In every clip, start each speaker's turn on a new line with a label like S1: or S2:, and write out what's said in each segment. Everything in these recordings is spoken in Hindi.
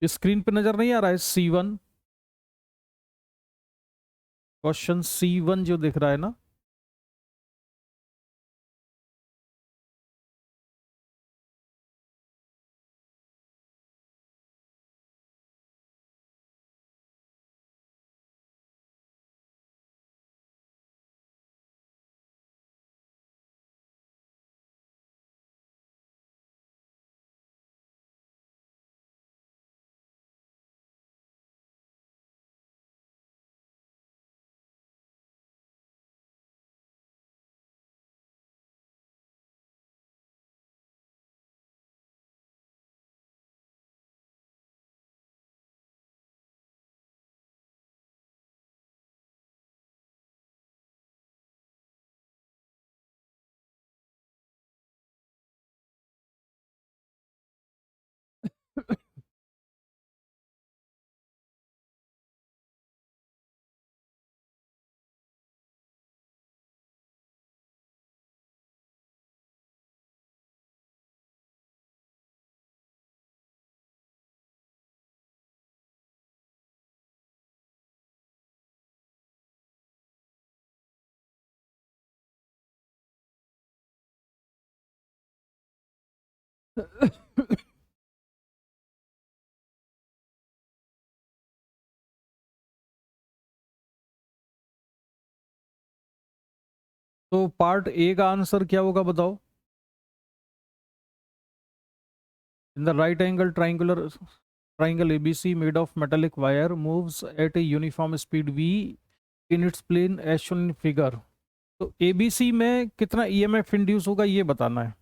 S1: स्क्रीन पे नजर नहीं आ रहा है C1? क्वेश्चन C1 जो दिख रहा है ना, तो पार्ट ए का आंसर क्या होगा बताओ? In the right angle triangle ABC made of metallic wire moves at a uniform speed v in its plane as shown in figure. तो ABC में कितना EMF इंड्यूस होगा ये बताना है।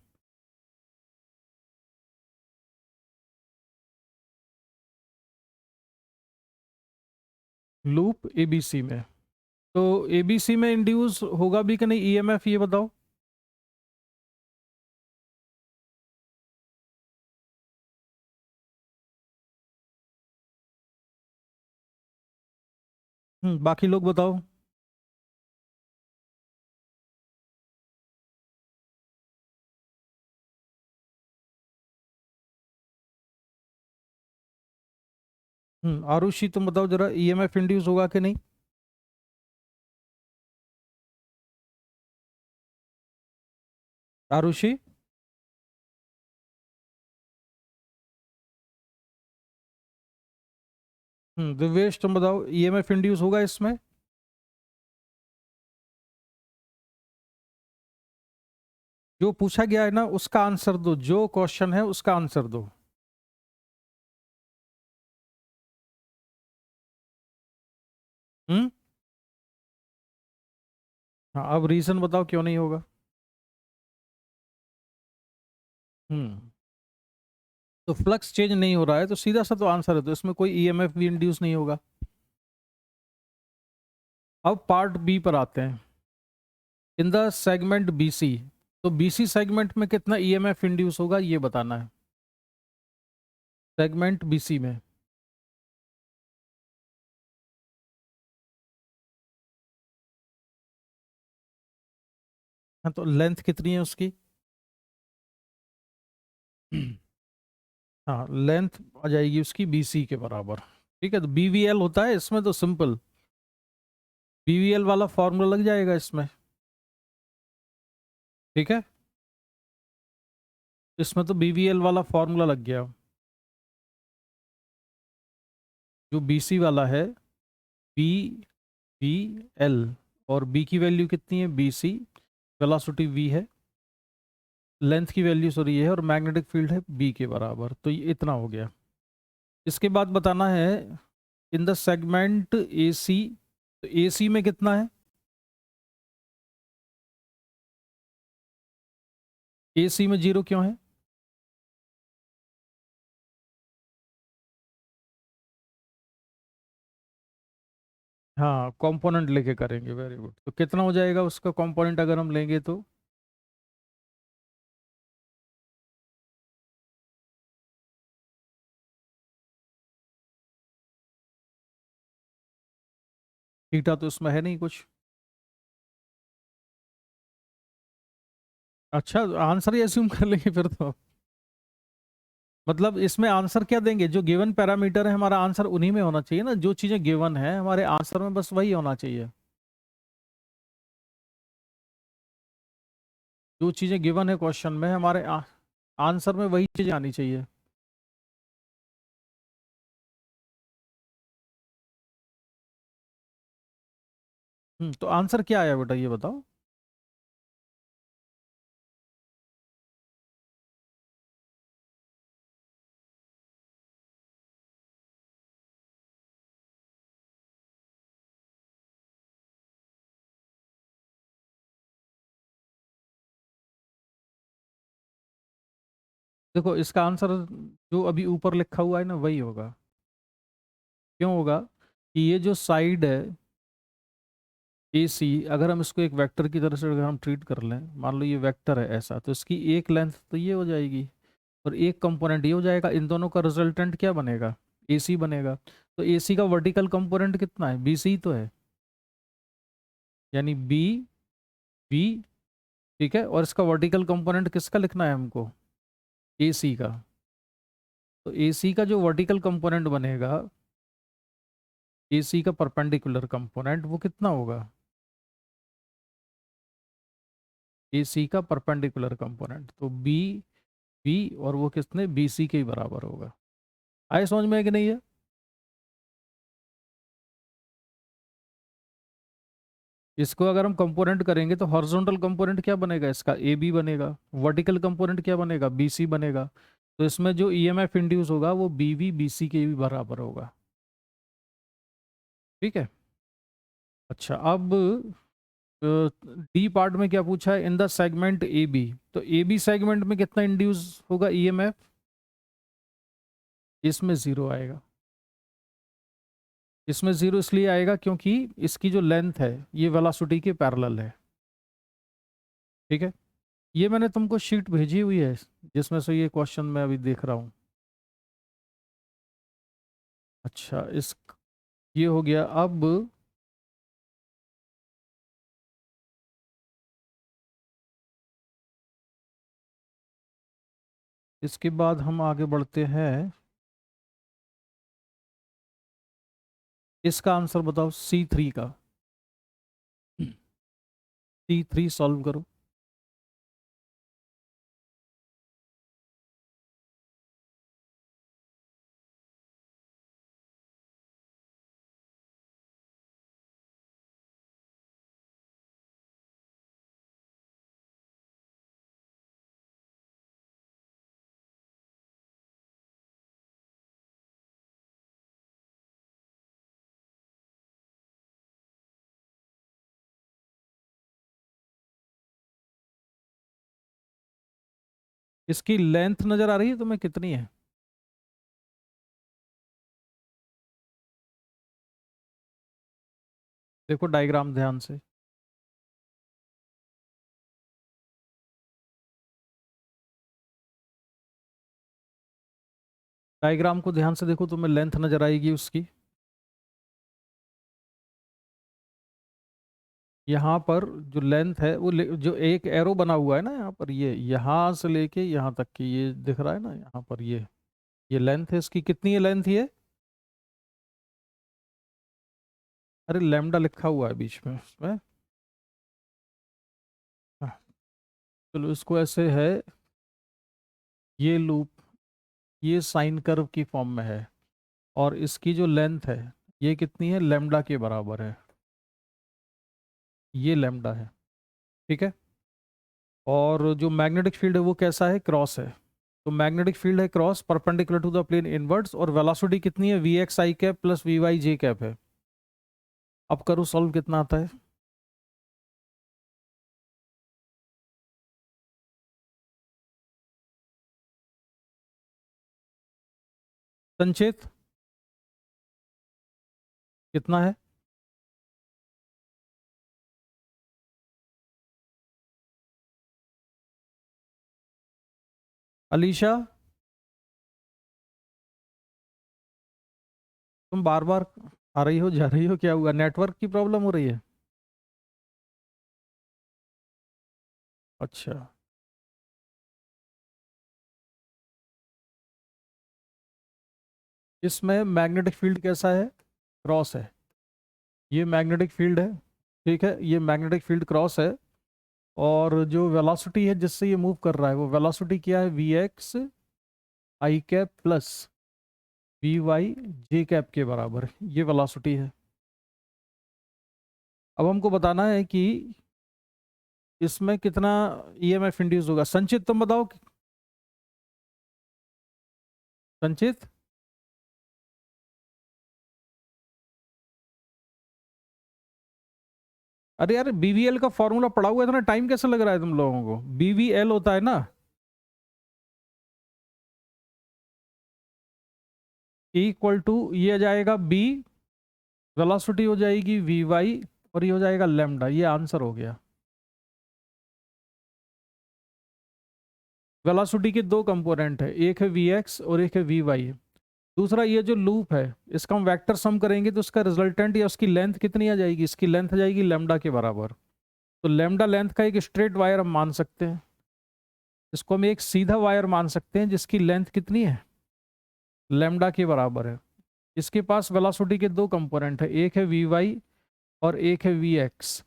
S1: लूप ABC में, तो ABC में इंड्यूस होगा भी कि नहीं EMF, ये बताओ। बाकी लोग बताओ। आरुषि तुम बताओ जरा, EMF इंड्यूस होगा कि नहीं? आरुषि? दिव्येश तुम बताओ, EMF इंड्यूस होगा इसमें? जो पूछा गया है ना उसका आंसर दो, जो क्वेश्चन है उसका आंसर दो। हम्म हाँ, अब रीजन बताओ क्यों नहीं होगा। हम्म तो फ्लक्स चेंज नहीं हो रहा है तो सीधा सा तो आंसर है, तो इसमें कोई ईएमएफ भी इंड्यूस नहीं होगा। अब पार्ट बी पर आते हैं। इन द सेगमेंट बीसी, तो बीसी सेगमेंट में कितना ईएमएफ इंड्यूस होगा ये बताना है। सेगमेंट बीसी में हाँ, तो लेंथ कितनी है उसकी? हाँ, लेंथ आ जाएगी उसकी बीसी के बराबर। ठीक है, तो बीवीएल होता है इसमें, तो सिंपल बीवीएल वाला फॉर्मूला लग जाएगा इसमें। ठीक है, इसमें तो बीवीएल वाला फॉर्मूला लग गया। जो बीसी वाला है, बी वी एल, और बी की वैल्यू कितनी है, BC वेलोसिटी V है, लेंथ की वैल्यू सॉरी ये है, और मैग्नेटिक फील्ड है B के बराबर, तो ये इतना हो गया। इसके बाद बताना है इन द सेगमेंट AC, तो AC में कितना है? AC में 0 क्यों है? हाँ, कंपोनेंट लेके करेंगे, वेरी गुड। तो कितना हो जाएगा उसका कंपोनेंट अगर हम लेंगे तो? थीटा तो इसमें है नहीं कुछ। अच्छा, आंसर ही अस्यूम कर लेंगे फिर तो। मतलब इसमें आंसर क्या देंगे, जो गिवन पैरामीटर है हमारा आंसर उन्हीं में होना चाहिए ना, जो चीजें गिवन है हमारे आंसर में बस वही होना चाहिए। जो चीजें गिवन है क्वेश्चन में हमारे आंसर में वही चीजें आनी चाहिए। तो आंसर क्या आया बेटा, ये बताओ। देखो इसका आंसर जो अभी ऊपर लिखा हुआ है ना वही होगा। क्यों होगा कि ये जो साइड है ए सी, अगर हम इसको एक वेक्टर की तरह से अगर हम ट्रीट कर लें, मान लो ये वेक्टर है ऐसा, तो इसकी एक लेंथ तो ये हो जाएगी और एक कंपोनेंट ये हो जाएगा। इन दोनों का रिजल्टेंट क्या बनेगा, ए सी बनेगा। तो ए सी का वर्टिकल कंपोनेंट कितना है, बी सी तो है, यानी बी बी। ठीक है, और इसका वर्टिकल कंपोनेंट किसका लिखना है हमको, ए सी का। तो ए सी का जो वर्टिकल कंपोनेंट बनेगा, ए सी का परपेंडिकुलर कंपोनेंट, वो कितना होगा, ए सी का परपेंडिकुलर कंपोनेंट, तो बी बी और वो कितने, बी सी के ही बराबर होगा। आए समझ में है कि नहीं है। इसको अगर हम कंपोनेंट करेंगे तो हॉरिजॉन्टल कंपोनेंट क्या बनेगा इसका, ए बी बनेगा। वर्टिकल कंपोनेंट क्या बनेगा, बी सी बनेगा। तो इसमें जो ईएमएफ इंड्यूस होगा वो बी वी बी सी के भी बराबर होगा। ठीक है। अच्छा, अब डी पार्ट में क्या पूछा है, in the segment A B. तो ए बी सेगमेंट में कितना इंड्यूस होगा ईएमएफ, इसमें जीरो आएगा। इसमें जीरो इसलिए आएगा क्योंकि इसकी जो लेंथ है ये वेलोसिटी के पैरेलल है। ठीक है, ये मैंने तुमको शीट भेजी हुई है जिसमें से ये क्वेश्चन मैं अभी देख रहा हूँ। अच्छा, इस ये हो गया। अब इसके बाद हम आगे बढ़ते हैं। इसका आंसर बताओ सी थ्री का, सी थ्री सॉल्व करो। इसकी लेंथ नजर आ रही है तुम्हें कितनी है, देखो डायग्राम ध्यान से। डायग्राम को ध्यान से देखो, तुम्हें लेंथ नजर आएगी उसकी। यहाँ पर जो लेंथ है वो जो एक एरो बना हुआ है ना यहाँ पर, ये यहाँ से लेके यहाँ तक की ये दिख रहा है ना यहाँ पर, ये लेंथ है इसकी। कितनी है लेंथ ये, अरे लैम्डा लिखा हुआ है बीच में उसमें। हाँ, चलो इसको ऐसे है, ये लूप ये साइन कर्व की फॉर्म में है और इसकी जो लेंथ है ये कितनी है, लैम्डा के बराबर है, ये लैम्डा है। ठीक है, और जो मैग्नेटिक फील्ड है वो कैसा है, क्रॉस है। तो मैग्नेटिक फील्ड है cross, perpendicular to the plane inwards, और वेलोसिटी कितनी है, V X I cap plus V Y J cap है। अब करो सॉल्व, कितना आता है। संचेत कितना है, अलीशा तुम बार बार आ रही हो जा रही हो, क्या हुआ, नेटवर्क की प्रॉब्लम हो रही है। अच्छा, इसमें मैग्नेटिक फील्ड कैसा है? क्रॉस है। ये मैग्नेटिक फील्ड है, ठीक है, ये मैग्नेटिक फील्ड क्रॉस है। और जो वेलोसिटी है जिससे ये मूव कर रहा है, वो वेलोसिटी क्या है? V X I cap plus V Y J cap के बराबर, ये वेलोसिटी है। अब हमको बताना है कि इसमें कितना ईएमएफ इंड्यूस होगा। संचित तुम बताओ। संचित, अरे यार बीवीएल का फॉर्मूला पढ़ा हुआ है, इतना टाइम कैसे लग रहा है तुम लोगों को? बीवीएल होता है ना, इक्वल टू ये आ जाएगा बी, वेलोसिटी हो जाएगी वी वाई, और ये हो जाएगा लेमडा। ये आंसर हो गया। वेलोसिटी के दो कंपोनेंट है, एक है वी एक्स और एक है वी वाई। दूसरा ये जो लूप है, इसका हम वेक्टर सम करेंगे तो उसका रिजल्टेंट या उसकी लेंथ कितनी आ जाएगी? इसकी लेंथ आ जाएगी लेमडा के बराबर। तो लेमडा लेंथ का एक स्ट्रेट वायर हम मान सकते हैं, इसको हम एक सीधा वायर मान सकते हैं जिसकी लेंथ कितनी है? लेमडा के बराबर है। इसके पास वेलोसिटी के दो कंपोनेंट है, एक है वी वाई और एक है V X.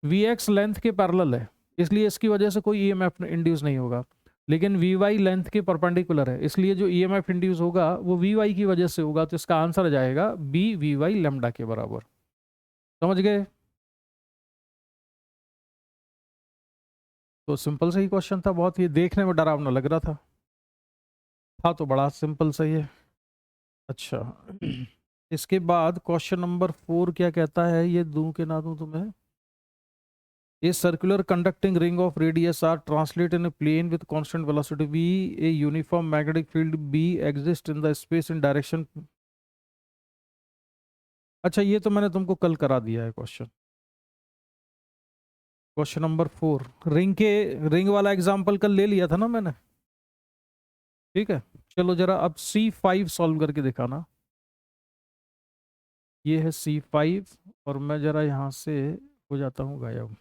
S1: V X length के पैरेलल है, इसलिए इसकी वजह से कोई ईएमएफ इंड्यूस नहीं होगा। लेकिन वी वाई लेंथ के परपेंडिकुलर है, इसलिए जो ईएमएफ इंड्यूस होगा वो वी वाई की वजह से होगा। तो इसका आंसर आ जाएगा बी वी वाई लेमडा के बराबर। समझ गए? तो सिंपल सही क्वेश्चन था बहुत, ये देखने में डरावना लग रहा था तो बड़ा सिंपल सही है। अच्छा इसके बाद क्वेश्चन नंबर 4 क्या कहता है, ये दूं के ना दूं तुम्हें? A circular conducting ring of radius r translate in a plane with constant velocity v, a uniform magnetic field b exists in the space in direction। अच्छा ये तो मैंने तुमको कल करा दिया है क्वेश्चन। क्वेश्चन नंबर 4 रिंग वाला एग्जांपल कल ले लिया था ना मैंने, ठीक है। चलो जरा अब C5 सॉल्व करके दिखाना। ये है C5 और मैं जरा यहाँ से हो जाता हूँ गायब।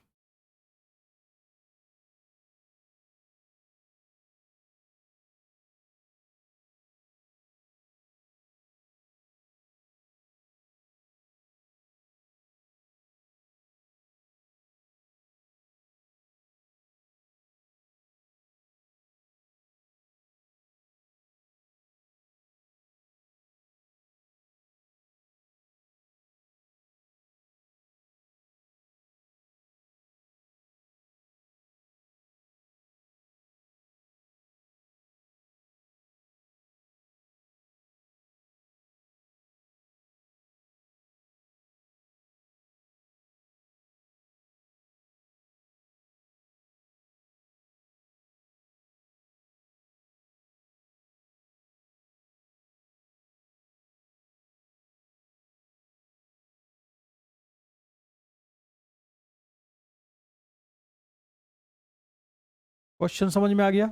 S1: क्वेश्चन समझ में आ गया?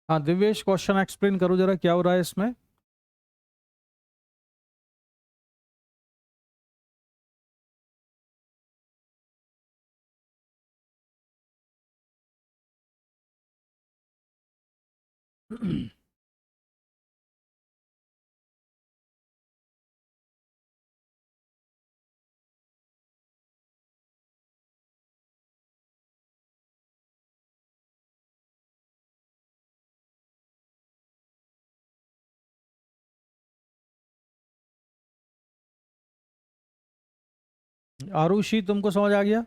S1: हाँ दिव्येश, क्वेश्चन एक्सप्लेन करो जरा क्या हो रहा है इसमें। आरुषि तुमको समझ आ गया?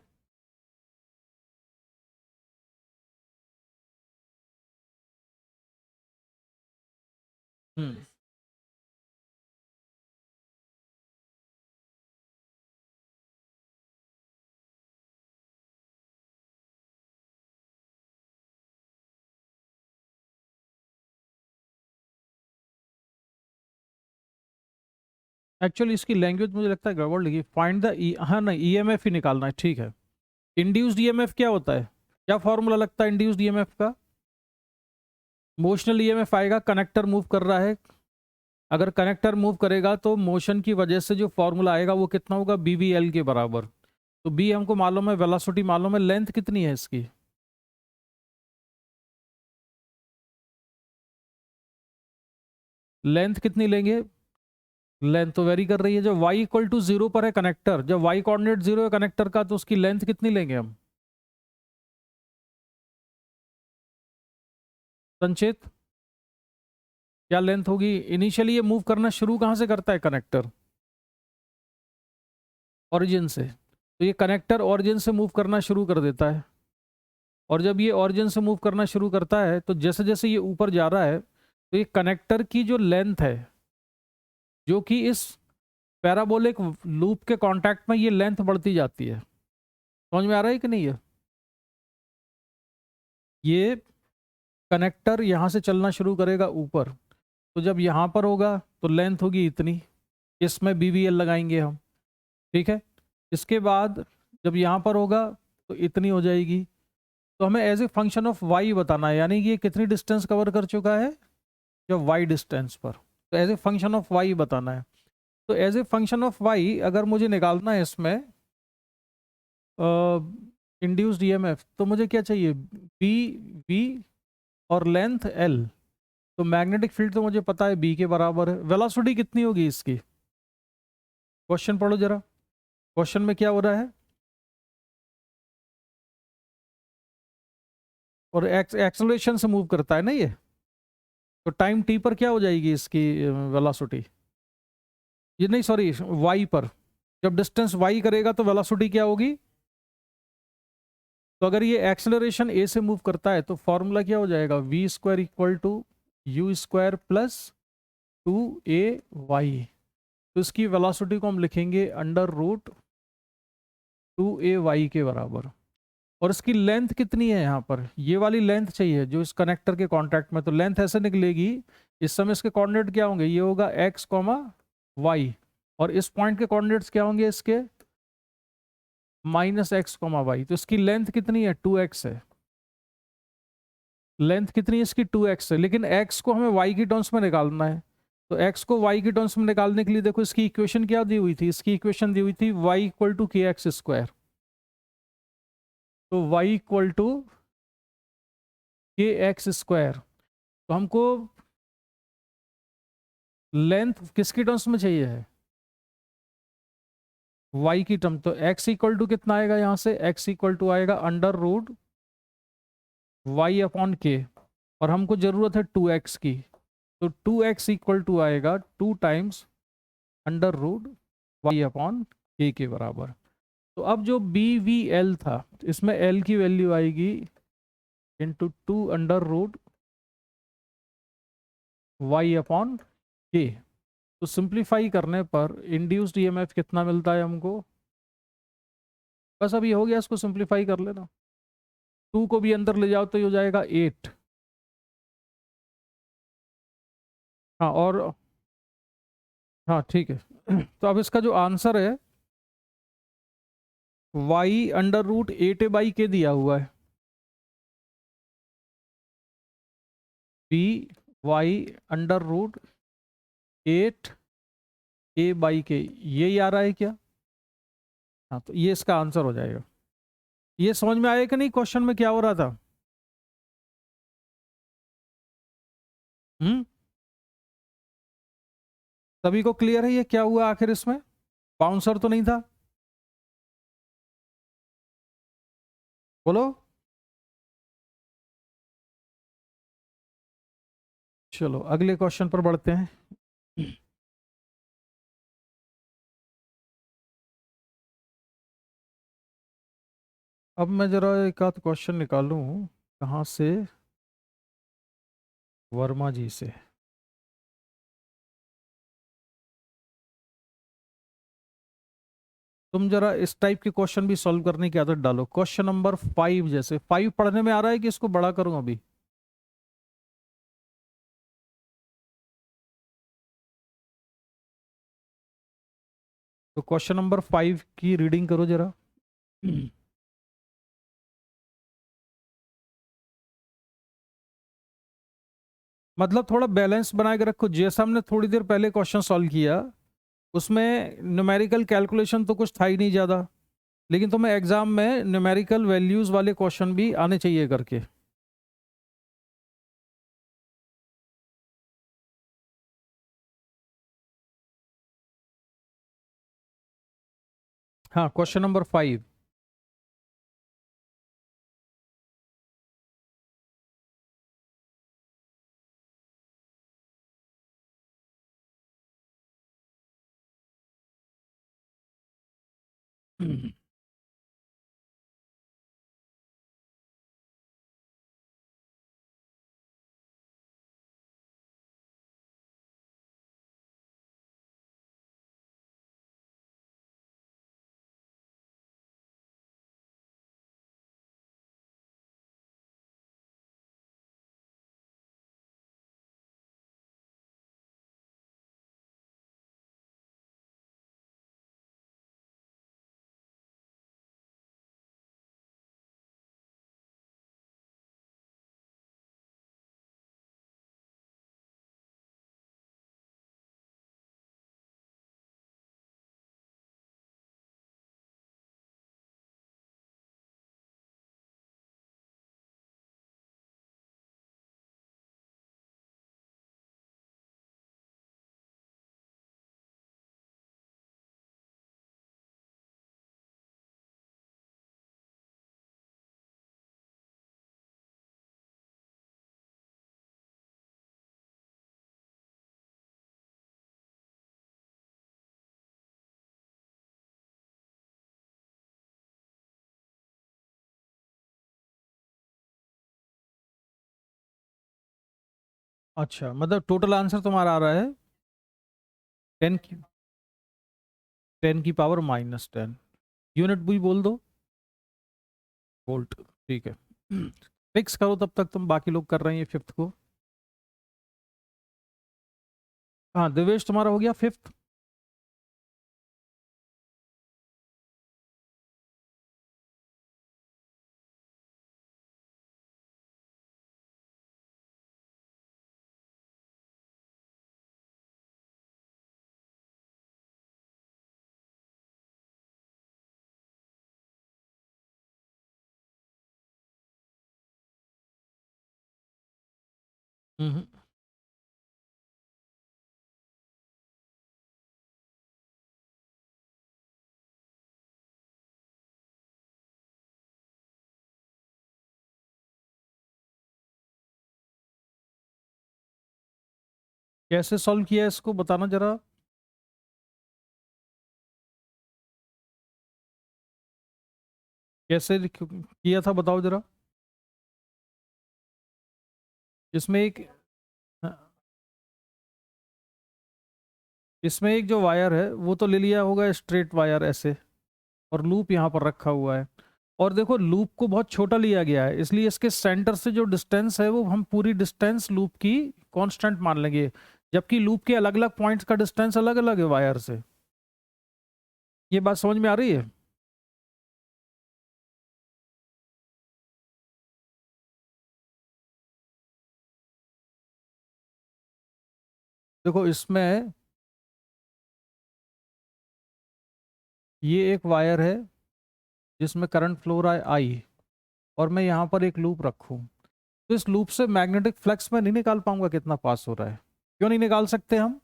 S1: हम्म। एक्चुअली इसकी लैंग्वेज मुझे लगता है गड़बड़ लगी। फाइंड द हाँ नहीं, ईएमएफ ही निकालना है, ठीक है। इंड्यूस्ड ईएमएफ क्या होता है? क्या फॉर्मूला लगता है इंड्यूस्ड ईएमएफ का? मोशनल ईएमएफ आएगा, कनेक्टर मूव कर रहा है। अगर कनेक्टर मूव करेगा तो मोशन की वजह से जो फॉर्मूला आएगा वो कितना होगा? बी वी एल के बराबर। तो बी हमको मालूम है, वेलोसिटी मालूम है, लेंथ कितनी है इसकी? लेंथ कितनी लेंगे, लेंथ तो वेरी कर रही है। जब y इक्वल टू 0 पर है कनेक्टर, जब y कोऑर्डिनेट 0 है कनेक्टर का, तो उसकी लेंथ कितनी लेंगे हम संचित, क्या लेंथ होगी? इनिशियली ये मूव करना शुरू कहाँ से करता है कनेक्टर, ओरिजिन से। तो ये कनेक्टर ओरिजिन से मूव करना शुरू कर देता है, और जब ये ओरिजिन से मूव करना शुरू करता है तो जैसे जैसे ये ऊपर जा रहा है तो ये कनेक्टर की जो लेंथ है, जो कि इस पैराबोलिक लूप के कांटेक्ट में, ये लेंथ बढ़ती जाती है। समझ में आ रहा है कि नहीं है? ये कनेक्टर यहाँ से चलना शुरू करेगा ऊपर, तो जब यहाँ पर होगा तो लेंथ होगी इतनी, इसमें BVL लगाएंगे हम, ठीक है। इसके बाद जब यहाँ पर होगा तो इतनी हो जाएगी। तो हमें as a function of y बताना है, यानी कि ये कितनी डिस्टेंस कवर कर चुका है, जब y डिस्टेंस पर, तो as a function of y बताना है। तो as a function of y अगर मुझे निकालना है इसमें इंड्यूस्ड EMF, तो मुझे क्या चाहिए, B V और लेंथ L। तो मैग्नेटिक फील्ड तो मुझे पता है B के बराबर है। वेलोसिटी कितनी होगी इसकी, क्वेश्चन पढ़ो जरा, क्वेश्चन में क्या हो रहा है, और एक्सेलरेशन से मूव करता है ना ये, तो टाइम t पर क्या हो जाएगी इसकी वेलोसिटी, ये नहीं सॉरी y पर, जब डिस्टेंस y करेगा तो वेलोसिटी क्या होगी। तो अगर ये एक्सेलरेशन a से मूव करता है तो फॉर्मूला क्या हो जाएगा, v square equal to U square plus 2ay। तो इसकी वेलोसिटी को हम लिखेंगे अंडर रूट 2ay के बराबर। और इसकी लेंथ कितनी है, यहाँ पर ये वाली लेंथ चाहिए जो इस कनेक्टर के कांटेक्ट में, तो लेंथ ऐसे निकलेगी, इस समय इसके कोऑर्डिनेट क्या होंगे, ये होगा x, y, और इस पॉइंट के कोऑर्डिनेट्स क्या होंगे इसके, -x, y। तो इसकी लेंथ कितनी है, 2x है, लेंथ कितनी है इसकी, 2x है, लेकिन x को हमें y की टर्म्स में निकालना है। तो x को y की टर्म्स में निकालने के लिए देखो इसकी इक्वेशन क्या दी हुई थी, इसकी इक्वेशन दी हुई थी y equal to kx square. तो y equal to kx square, तो हमको लेंथ किसकी टर्म्स में चाहिए है, y की टर्म। तो x इक्वल टू कितना आएगा, यहाँ से x इक्वल टू आएगा अंडर रूट y अपॉन के, और हमको जरूरत है 2x की, तो 2x इक्वल टू आएगा 2 times under root y upon के बराबर। तो अब जो BVL था, इसमें L की वैल्यू आएगी into 2 under root y upon के। तो सिंप्लीफाई करने पर इंड्यूस्ड EMF कितना मिलता है हमको, बस अब ये हो गया, इसको सिंप्लीफाई कर लेना, 2 को भी अंदर ले जाओ तो ये हो जाएगा 8। हाँ और हाँ ठीक है। तो अब इसका जो आंसर है y अंडर रूट 8a/k दिया हुआ है, y अंडर रूट 8a/k, ये आ रहा है क्या। हाँ तो ये इसका आंसर हो जाएगा। ये समझ में आया कि नहीं क्वेश्चन में क्या हो रहा था? सभी को क्लियर है ये क्या हुआ आखिर, इसमें बाउंसर तो नहीं था, बोलो। चलो अगले क्वेश्चन पर बढ़ते हैं। अब मैं जरा एक आध क्वेश्चन निकालूं, कहाँ से, वर्मा जी से। तुम जरा इस टाइप के क्वेश्चन भी सॉल्व करने की आदत डालो। क्वेश्चन नंबर 5, जैसे 5 पढ़ने में आ रहा है कि इसको बड़ा करूं अभी, तो क्वेश्चन नंबर 5 की रीडिंग करो जरा। मतलब थोड़ा बैलेंस बना के रखो, जैसा हमने थोड़ी देर पहले क्वेश्चन सॉल्व किया उसमें न्यूमेरिकल कैलकुलेशन तो कुछ था ही नहीं ज़्यादा, लेकिन तुम्हें एग्जाम में न्यूमेरिकल वैल्यूज वाले क्वेश्चन भी आने चाहिए करके। हाँ, क्वेश्चन नंबर 5। अच्छा, मतलब टोटल आंसर तुम्हारा आ रहा है 10 की 10 की पावर -10। यूनिट भी बोल दो। वोल्ट। ठीक है। फिक्स करो तब तक, तुम बाकी लोग कर रहे हैं ये फिफ्थ को। हाँ दिवेश, तुम्हारा हो गया फिफ्थ। हम्म। कैसे सॉल्व किया इसको बताना जरा। कैसे किया था बताओ जरा। इसमें एक इसमें एक जो वायर है वो तो ले लिया होगा स्ट्रेट वायर ऐसे, और लूप यहाँ पर रखा हुआ है। और देखो लूप को बहुत छोटा लिया गया है, इसलिए इसके सेंटर से जो डिस्टेंस है वो हम पूरी डिस्टेंस लूप की कांस्टेंट मान लेंगे, जबकि लूप के अलग अलग पॉइंट्स का डिस्टेंस अलग अलग है वायर से। ये बात समझ में आ रही है। देखो इसमें ये एक वायर है जिसमें करंट फ्लो रहा है आई, और मैं यहाँ पर एक लूप रखूँ, तो इस लूप से मैग्नेटिक फ्लक्स में नहीं निकाल पाऊंगा कितना पास हो रहा है। क्यों नहीं निकाल सकते हम?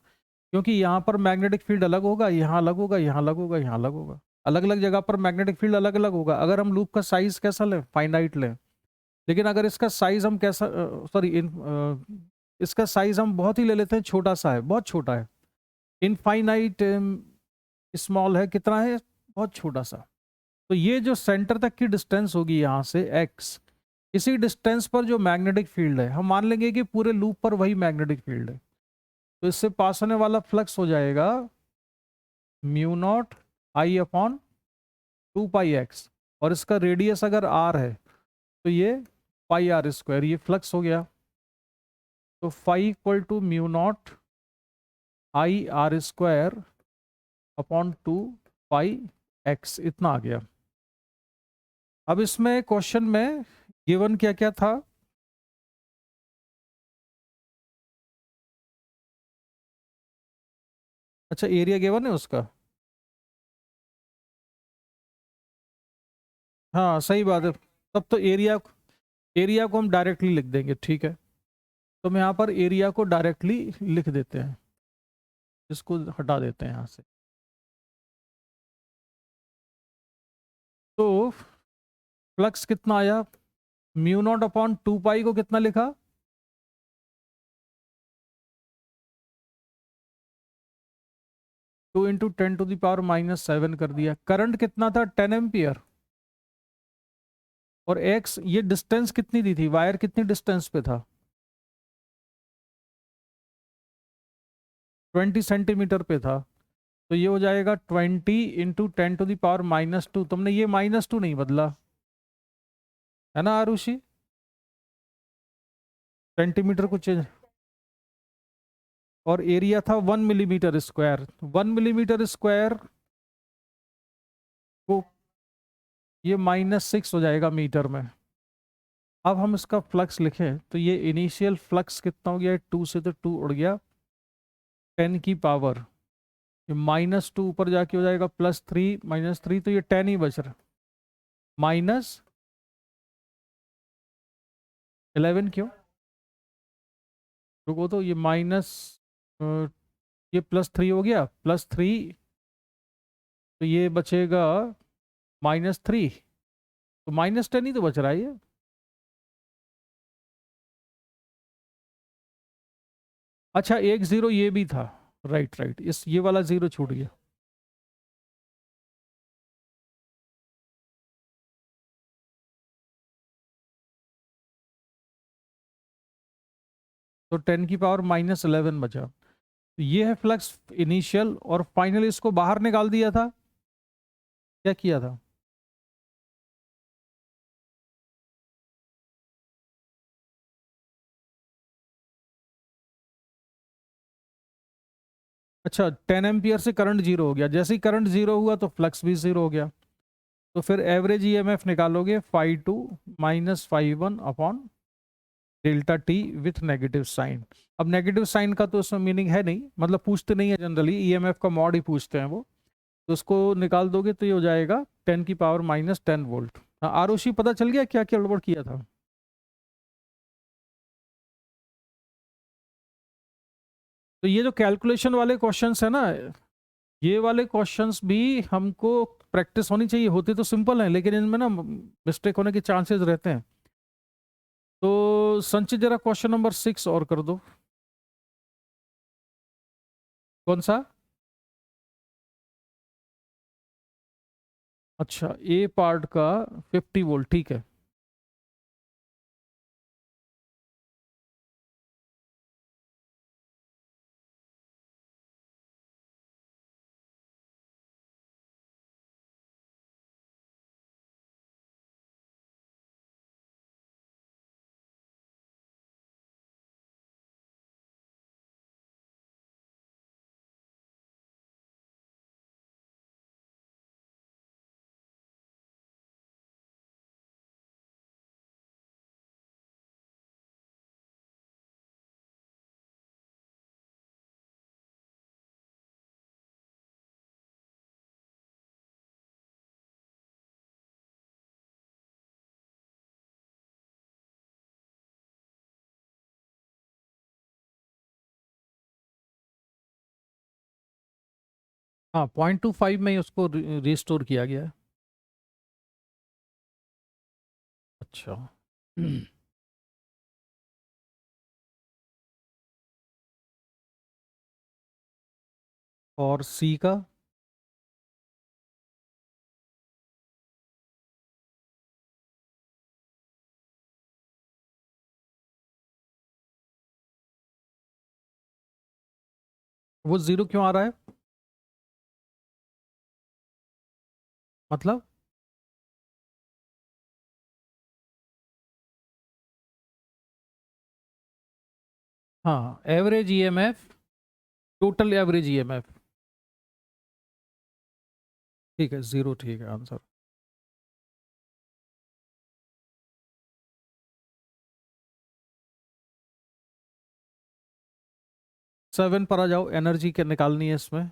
S1: क्योंकि यहाँ पर मैग्नेटिक फील्ड अलग होगा, यहाँ अलग होगा, यहाँ अलग होगा, यहाँ अलग होगा। अलग अलग जगह पर मैग्नेटिक फील्ड अलग अलग होगा। अगर हम लूप का साइज कैसा लें, फाइनाइट लें, लेकिन अगर इसका साइज हम कैसा, सॉरी इसका साइज हम बहुत ही ले लेते हैं, छोटा सा है, बहुत छोटा है, इनफाइनाइट स्मॉल है, कितना है, बहुत छोटा सा। तो ये जो सेंटर तक की डिस्टेंस होगी यहाँ से x, इसी डिस्टेंस पर जो मैग्नेटिक फील्ड है हम मान लेंगे कि पूरे लूप पर वही मैग्नेटिक फील्ड है। तो इससे पास होने वाला फ्लक्स हो जाएगा μ0I/2πx, और इसका रेडियस अगर r है तो ये πr², ये फ्लक्स हो गया। तो φ=μ0I r²/2πx, इतना आ गया। अब इसमें क्वेश्चन में गिवन क्या क्या था। अच्छा, एरिया गिवन है उसका। हाँ सही बात है। तब तो एरिया एरिया को हम डायरेक्टली लिख देंगे, ठीक है। तो हम यहाँ पर एरिया को डायरेक्टली लिख देते हैं, इसको हटा देते हैं यहाँ से। तो फ्लक्स कितना आया, म्यू नॉट अपॉन 2 पाई को कितना लिखा, 2 × 10⁻⁻7 कर दिया। करंट कितना था, 10 एम्पियर। और एक्स, ये डिस्टेंस कितनी दी थी, वायर कितनी डिस्टेंस पे था, 20 सेंटीमीटर पे था। तो ये हो जाएगा 20 × 10⁻²। तुमने ये -2 नहीं बदला है ना आरुषि, सेंटीमीटर को चेंज। और एरिया था 1 मिलीमीटर स्क्वायर, 1 मिलीमीटर स्क्वायर को ये -6 हो जाएगा मीटर में। अब हम इसका फ्लक्स लिखें तो ये इनिशियल फ्लक्स कितना हो गया, 2 से तो 2 उड़ गया, 10 की पावर, ये -2 ऊपर जाके हो जाएगा +3, -3 तो ये 10 ही बच रहा, -11 क्यों, रुको तो ये ये +3 हो गया, +3 तो ये बचेगा -3, तो -10 ही तो बच रहा है ये। अच्छा एक जीरो ये भी था, राइट राइट, इस ये वाला जीरो छूट गया। तो 10 की पावर -11 बचा। तो ये है फ्लक्स इनिशियल, और फाइनल इसको बाहर निकाल दिया था, क्या किया था, अच्छा 10 एम्पियर से करंट जीरो हो गया, जैसे ही करंट जीरो हुआ तो फ्लक्स भी जीरो हो गया। तो फिर एवरेज ईएमएफ निकालोगे, φ2 - φ1 upon delta t with negative sign. अब नेगेटिव साइन का तो उसमें मीनिंग है नहीं, मतलब पूछते नहीं है जनरली, ईएमएफ का मॉड ही पूछते हैं वो। तो उसको निकाल दोगे तो ये हो जाएगा 10 की पावर -10 वोल्ट। हाँ आरुषि, पता चल गया क्या क्या गड़बड़ किया था। तो ये जो कैलकुलेशन वाले क्वेश्चंस है ना, ये वाले क्वेश्चंस भी हमको प्रैक्टिस होनी चाहिए, होते तो सिंपल हैं लेकिन इनमें ना मिस्टेक होने के चांसेस रहते हैं। तो संचित जरा क्वेश्चन नंबर 6 और कर दो। कौन सा, अच्छा ए पार्ट का 50 वोल्ट, ठीक है। हाँ 0.25 में ही उसको रिस्टोर किया गया है। अच्छा और सी का, वो जीरो क्यों आ रहा है, मतलब, हाँ average EMF, total average EMF, ठीक है जीरो, ठीक है आंसर। 7 पर आ जाओ, एनर्जी क्या निकालनी है इसमें।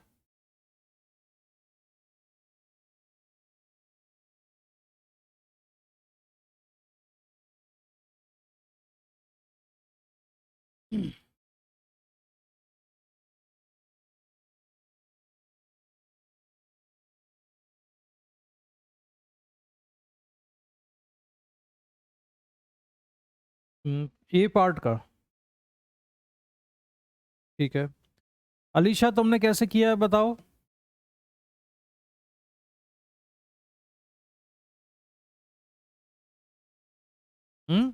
S1: ए पार्ट का, ठीक है। अलीशा तुमने कैसे किया है बताओ। हम्म।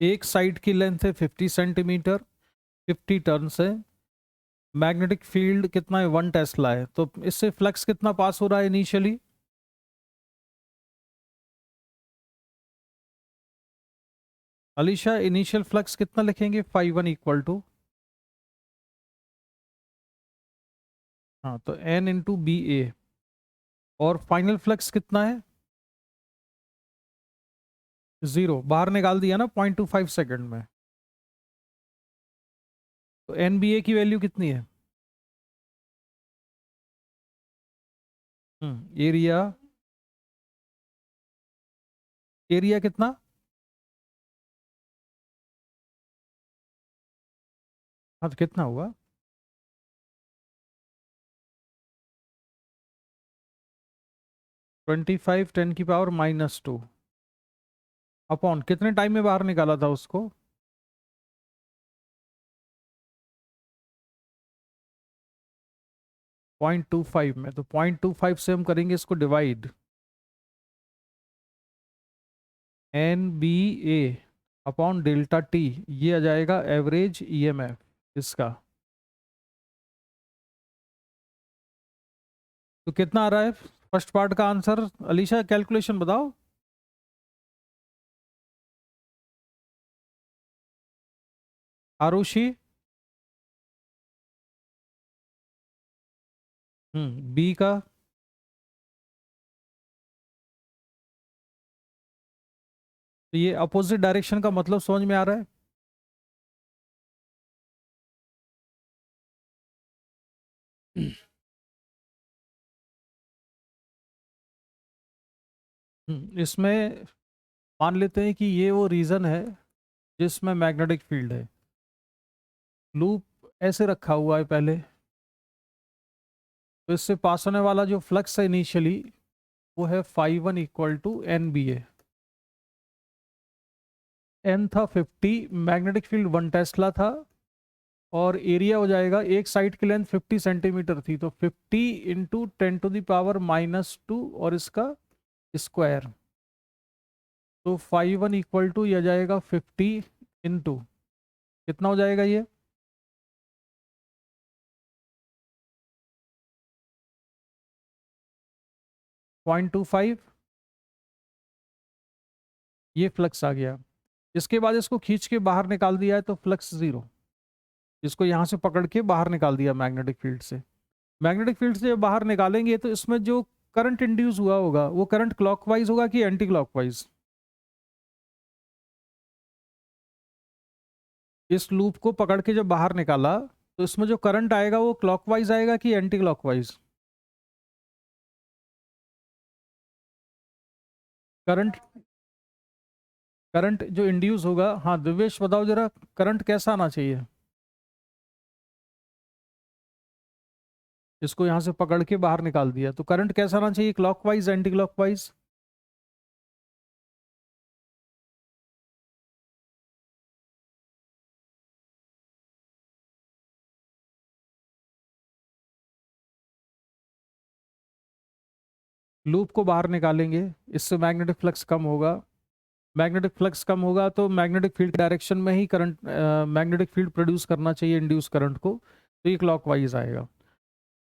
S1: एक साइड की लेंथ है 50 सेंटीमीटर, 50 टर्न्स है, मैग्नेटिक फील्ड कितना है 1 टेस्ला है, तो इससे फ्लक्स कितना पास हो रहा है इनिशियली। अलीशा इनिशियल फ्लक्स कितना लिखेंगे, 5 1 = हाँ तो N × BA। और फाइनल फ्लक्स कितना है 0, बाहर निकाल दिया ना 0.25 सेकेंड में। तो NBA की वैल्यू कितनी है, एरिया, एरिया कितना, हाँ तो कितना हुआ 25 × 10⁻⁻², अपॉन कितने टाइम में बाहर निकाला था उसको, 0.25 में। तो 0.25 से हम करेंगे इसको divide, NBA upon delta T, ये आ जाएगा एवरेज EMF इसका। तो कितना आ रहा है फर्स्ट पार्ट का आंसर, अलीशा कैलकुलेशन बताओ। आरुषि, बी का, तो ये अपोजिट डायरेक्शन का मतलब समझ में आ रहा है। इसमें मान लेते हैं कि ये वो रीजन है जिसमें मैग्नेटिक फील्ड है, लूप ऐसे रखा हुआ है पहले, तो इससे पास होने वाला जो फ्लक्स है इनिशियली वो है 5 1 = NBA। एन था 50, मैग्नेटिक फील्ड 1 टेस्ला था, और एरिया हो जाएगा, एक साइड की लेंथ 50 सेंटीमीटर थी, तो 50 × 10⁻², और इसका स्क्वायर, तो 5 1 = यह जाएगा 50 इंटू, कितना हो जाएगा ये 0.25, ये फ्लक्स आ गया। इसके बाद इसको खींच के बाहर निकाल दिया है तो फ्लक्स 0, इसको यहाँ से पकड़ के बाहर निकाल दिया मैग्नेटिक फील्ड से। मैग्नेटिक फील्ड से जब बाहर निकालेंगे तो इसमें जो करंट इंड्यूस हुआ होगा वो करंट क्लॉकवाइज होगा कि एंटी क्लॉकवाइज, इस लूप को पकड़ के जब बाहर निकाला तो इसमें जो करंट आएगा वो क्लॉकवाइज आएगा कि एंटी क्लॉकवाइज, करंट, करंट जो इंड्यूस होगा, हाँ दिव्येश बताओ जरा, करंट कैसा आना चाहिए, इसको यहां से पकड़ के बाहर निकाल दिया तो करंट कैसा आना चाहिए, क्लॉकवाइज एंटी क्लॉकवाइज। लूप को बाहर निकालेंगे, इससे मैग्नेटिक फ्लक्स कम होगा, मैग्नेटिक फ्लक्स कम होगा तो मैग्नेटिक फील्ड डायरेक्शन में ही करंट, मैग्नेटिक फील्ड प्रोड्यूस करना चाहिए इंड्यूस करंट को, तो ये क्लॉकवाइज आएगा।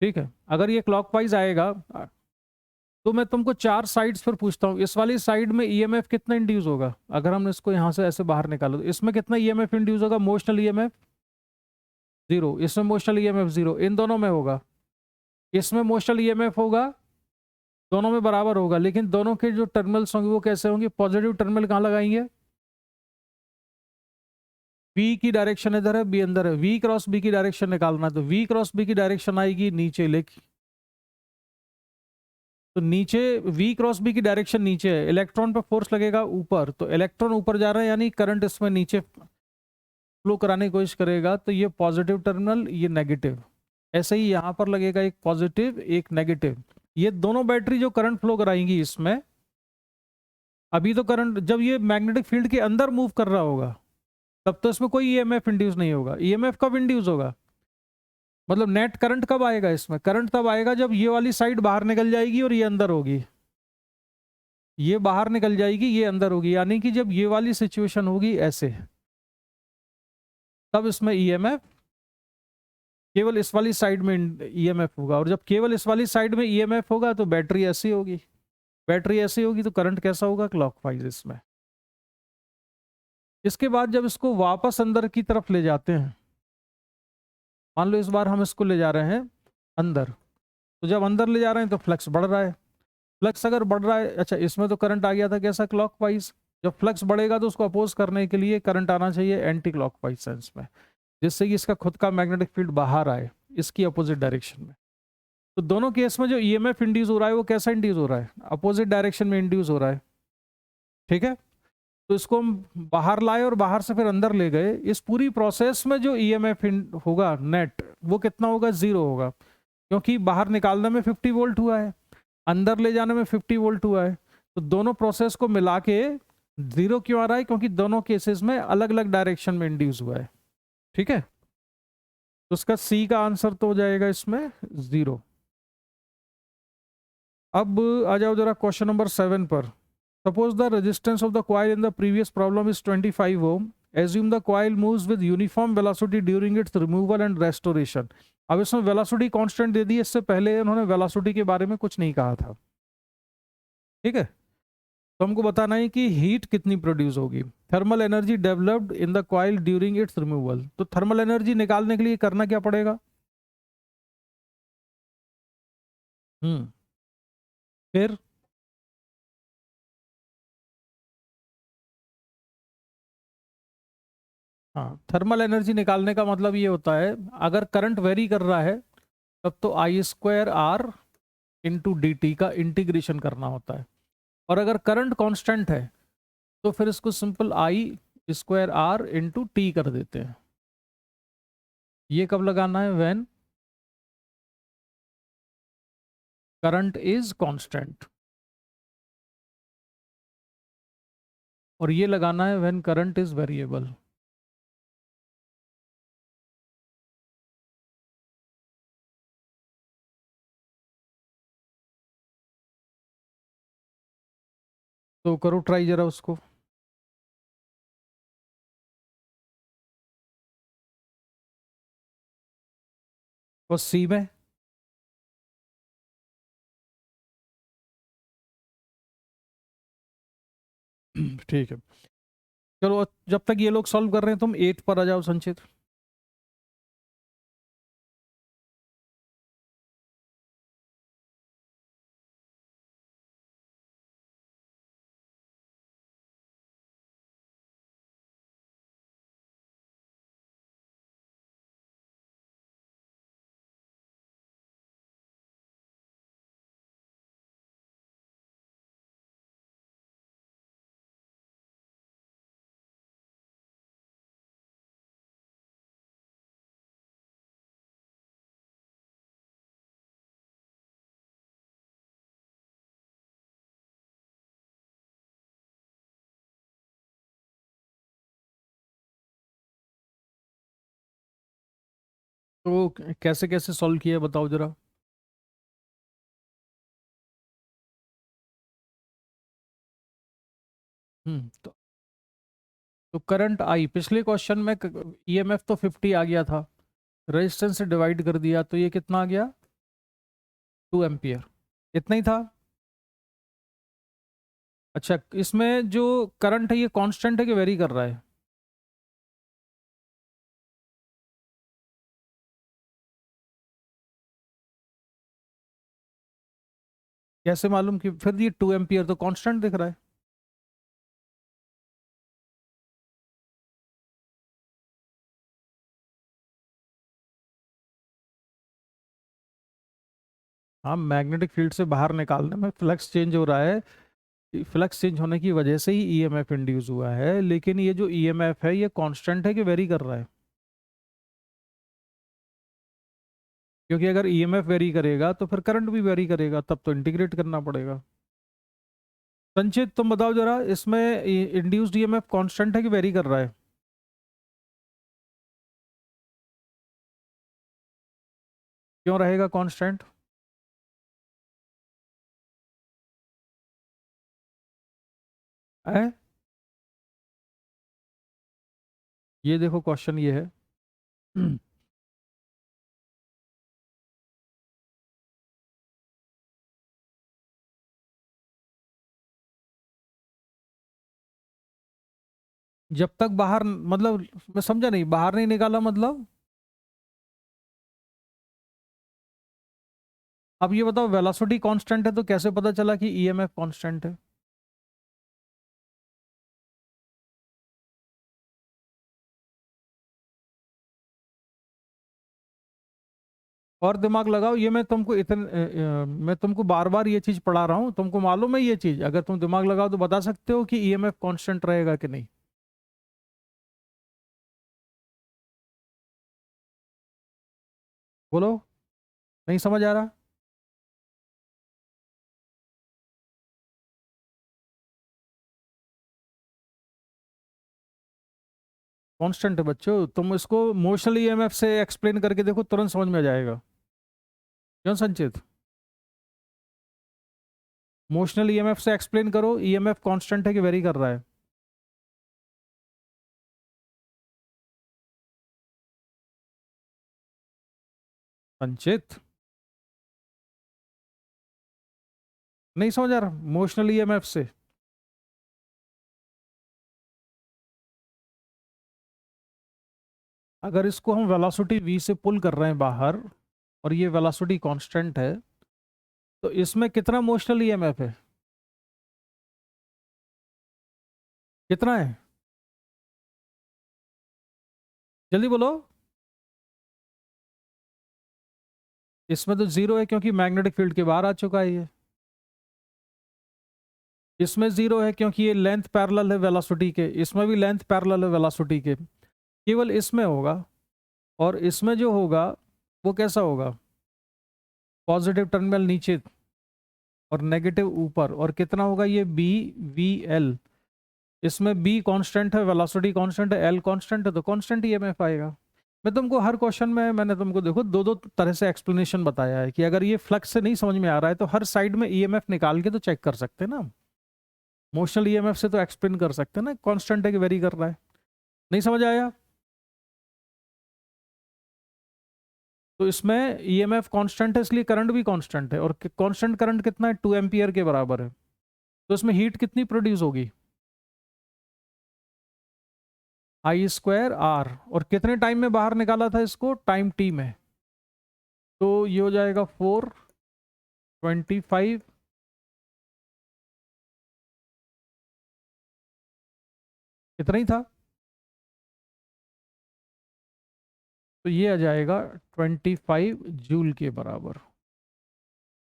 S1: ठीक है, अगर ये क्लॉकवाइज आएगा तो मैं तुमको चार साइड्स पर पूछता हूँ, इस वाली साइड में ईएमएफ कितना इंड्यूस होगा, अगर हम इसको यहाँ से ऐसे बाहर निकालो तो इसमें कितना ईएमएफ इंड्यूस होगा, मोशनल ईएमएफ 0, इसमें मोशनल ईएमएफ 0, इन दोनों में होगा, इसमें मोशनल ईएमएफ होगा, दोनों में बराबर होगा, लेकिन दोनों के जो टर्मिनल्स होंगे वो कैसे होंगे, पॉजिटिव टर्मिनल कहाँ लगाएंगे, V की डायरेक्शन इधर है, B अंदर है, V क्रॉस B की डायरेक्शन निकालना है, तो V क्रॉस B की डायरेक्शन आएगी नीचे, लेके तो नीचे V क्रॉस B की डायरेक्शन नीचे है, इलेक्ट्रॉन पर फोर्स लगेगा ऊपर, तो इलेक्ट्रॉन ऊपर जा रहा है यानी करंट इसमें नीचे फ्लो कराने की कोशिश करेगा, तो ये पॉजिटिव टर्मिनल, ये नेगेटिव, ऐसे ही यहाँ पर लगेगा एक पॉजिटिव एक नेगेटिव। ये दोनों बैटरी जो करंट फ्लो कराएंगी इसमें, अभी तो करंट जब ये मैग्नेटिक फील्ड के अंदर मूव कर रहा होगा तब तो इसमें कोई ईएमएफ इंड्यूस नहीं होगा। ईएमएफ कब इंड्यूस होगा, मतलब नेट करंट कब आएगा इसमें, करंट तब आएगा जब ये वाली साइड बाहर निकल जाएगी और ये अंदर होगी, ये बाहर निकल जाएगी ये अंदर होगी, यानी कि जब ये वाली सिचुएशन होगी ऐसे, तब इसमें ईएमएफ केवल इस वाली साइड में ईएमएफ होगा। और जब केवल इस वाली साइड में ईएमएफ होगा तो बैटरी ऐसी होगी, बैटरी ऐसी होगी तो करंट कैसा होगा, क्लॉकवाइज इसमें। इसके बाद जब इसको वापस अंदर की तरफ ले जाते हैं, मान लो इस बार हम इसको ले जा रहे हैं अंदर, तो जब अंदर ले जा रहे हैं तो फ्लक्स बढ़ रहा है। फ्लक्स अगर बढ़ रहा है, अच्छा इसमें तो करंट आ गया था कैसा, क्लॉकवाइज। जब फ्लक्स बढ़ेगा तो उसको अपोज करने के लिए करंट आना चाहिए एंटी क्लॉकवाइज सेंस में, जिससे कि इसका खुद का मैग्नेटिक फील्ड बाहर आए इसकी अपोजिट डायरेक्शन में। तो दोनों केस में जो ईएमएफ इंड्यूस हो रहा है वो कैसा इंड्यूस हो रहा है, अपोजिट डायरेक्शन में इंड्यूस हो रहा है। ठीक है, तो इसको हम बाहर लाए और बाहर से फिर अंदर ले गए। इस पूरी प्रोसेस में जो ईएमएफ होगा नेट, वो कितना होगा, 0 होगा, क्योंकि बाहर निकालने में 50 वोल्ट हुआ है, अंदर ले जाने में 50 वोल्ट हुआ है। तो दोनों प्रोसेस को मिला के 0 क्यों आ रहा है, क्योंकि दोनों केसेस में अलग अलग डायरेक्शन में इंड्यूस हुआ है। ठीक है, तो उसका सी का आंसर तो हो जाएगा इसमें 0। अब आ जाओ जरा क्वेश्चन नंबर 7 पर। Suppose the resistance of the coil in the previous problem is 25 ohm. Assume the coil moves with uniform velocity during its removal and restoration. अब इसमें वेलोसिटी कांस्टेंट दे दी, इससे पहले उन्होंने वेलोसिटी के बारे में कुछ नहीं कहा था। ठीक है, तो हमको बताना है कि हीट कितनी प्रोड्यूस होगी। Thermal energy developed in the coil during its removal. तो थर्मल एनर्जी निकालने के लिए करना क्या पड़ेगा, फिर हाँ, थर्मल एनर्जी निकालने का मतलब ये होता है, अगर करंट वेरी कर रहा है तब तो I²R इंटू डी टी का इंटीग्रेशन करना होता है। और अगर करंट कांस्टेंट है तो फिर इसको सिंपल I²R इंटू टी कर देते हैं। ये कब लगाना है, व्हेन करंट इज कांस्टेंट, और ये लगाना है व्हेन करंट इज वेरिएबल। तो करो ट्राई जरा उसको। और सी में ठीक है, चलो जब तक ये लोग सॉल्व कर रहे हैं तुम 8 पर आ जाओ संचित। तो कैसे कैसे सॉल्व किया बताओ जरा। तो करंट आई, पिछले क्वेश्चन में ईएमएफ तो 50 आ गया था, रेजिस्टेंस से डिवाइड कर दिया तो ये कितना आ गया, 2 एम्पियर, इतना ही था। अच्छा, इसमें जो करंट है ये कांस्टेंट है कि वेरी कर रहा है, कैसे मालूम कि फिर ये 2 एम्पियर तो कांस्टेंट दिख रहा है। हाँ, मैग्नेटिक फील्ड से बाहर निकालने में फ्लक्स चेंज हो रहा है, फ्लक्स चेंज होने की वजह से ही ईएमएफ इंड्यूस हुआ है, लेकिन ये जो ईएमएफ है ये कांस्टेंट है कि वेरी कर रहा है, क्योंकि अगर ईएमएफ वेरी करेगा तो फिर करंट भी वेरी करेगा, तब तो इंटीग्रेट करना पड़ेगा। संचित तुम बताओ जरा, इसमें इंड्यूस्ड ईएमएफ कांस्टेंट है कि वेरी कर रहा है? क्यों रहेगा कांस्टेंट? है, ये देखो क्वेश्चन ये है। जब तक बाहर, मतलब मैं समझा नहीं, बाहर नहीं निकाला मतलब? अब ये बताओ, वेलोसिटी कांस्टेंट है तो कैसे पता चला कि ईएमएफ कांस्टेंट है? और दिमाग लगाओ, ये मैं तुमको मैं तुमको बार बार ये चीज पढ़ा रहा हूँ, तुमको मालूम है ये चीज, अगर तुम दिमाग लगाओ तो बता सकते हो कि ईएमएफ कांस्टेंट रहेगा कि नहीं। बोलो, नहीं समझ आ रहा? कांस्टेंट है बच्चों, तुम इसको मोशनल ईएमएफ से एक्सप्लेन करके देखो, तुरंत समझ में आ जाएगा। क्यों संचित? मोशनल ईएमएफ से एक्सप्लेन करो, ईएमएफ कांस्टेंट है कि वेरी कर रहा है? संचित, नहीं समझ आ रहा मोशनल ईएमएफ से? अगर इसको हम वेलोसिटी v से पुल कर रहे हैं बाहर, और ये वेलोसिटी कांस्टेंट है, तो इसमें कितना मोशनल ईएमएफ है? कितना है? जल्दी बोलो। इसमें तो जीरो है, क्योंकि मैग्नेटिक फील्ड के बाहर आ चुका है ये। इसमें जीरो है क्योंकि ये लेंथ पैरेलल है वेलोसिटी के, इसमें भी लेंथ पैरेलल है वेलोसिटी के। केवल इसमें होगा, और इसमें जो होगा वो कैसा होगा? पॉजिटिव टर्मिनल नीचे और नेगेटिव ऊपर, और कितना होगा ये? B V L. इसमें बी कांस्टेंट है, वेलोसिटी कांस्टेंट है, एल कांस्टेंट है, तो कांस्टेंट ईएमएफ आएगा। मैं तुमको हर क्वेश्चन में मैंने तुमको देखो दो दो तरह से एक्सप्लेनेशन बताया है, कि अगर ये फ्लक्स से नहीं समझ में आ रहा है तो हर साइड में ईएमएफ निकाल के तो चेक कर सकते हैं ना। मोशनल ईएमएफ से तो एक्सप्लेन कर सकते हैं ना कांस्टेंट है कि वेरी कर रहा है। नहीं समझ आया? तो इसमें ईएमएफ कांस्टेंट है, इसलिए करंट भी कांस्टेंट है, और कांस्टेंट करंट कितना है? 2 एम्पियर के बराबर है। तो इसमें हीट कितनी प्रोड्यूस होगी? I²R। और कितने टाइम में बाहर निकाला था इसको? टाइम टी में। तो ये हो जाएगा 425। इतना ही था। तो ये आ जाएगा 25 जूल के बराबर।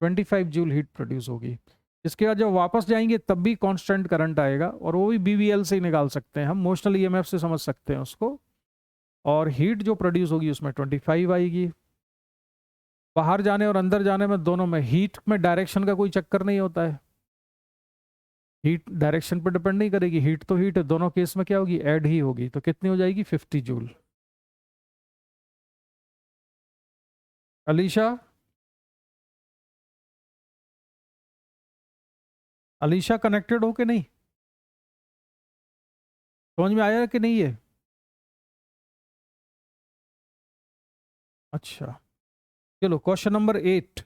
S1: 25 जूल हीट प्रोड्यूस होगी। इसके बाद जब वापस जाएंगे तब भी कांस्टेंट करंट आएगा, और वो भी बीवीएल से ही निकाल सकते हैं हम, मोशनल ईएमएफ से समझ सकते हैं उसको। और हीट जो प्रोड्यूस होगी उसमें 25 आएगी। बाहर जाने और अंदर जाने में, दोनों में हीट में डायरेक्शन का कोई चक्कर नहीं होता है। हीट डायरेक्शन पर डिपेंड नहीं करेगी, हीट तो हीट है, दोनों केस में क्या होगी? ऐड ही होगी। तो कितनी हो जाएगी? 50 जूल। अलीशा, अलीशा कनेक्टेड हो कि नहीं? समझ में आया कि नहीं है? अच्छा, चलो क्वेश्चन नंबर 8।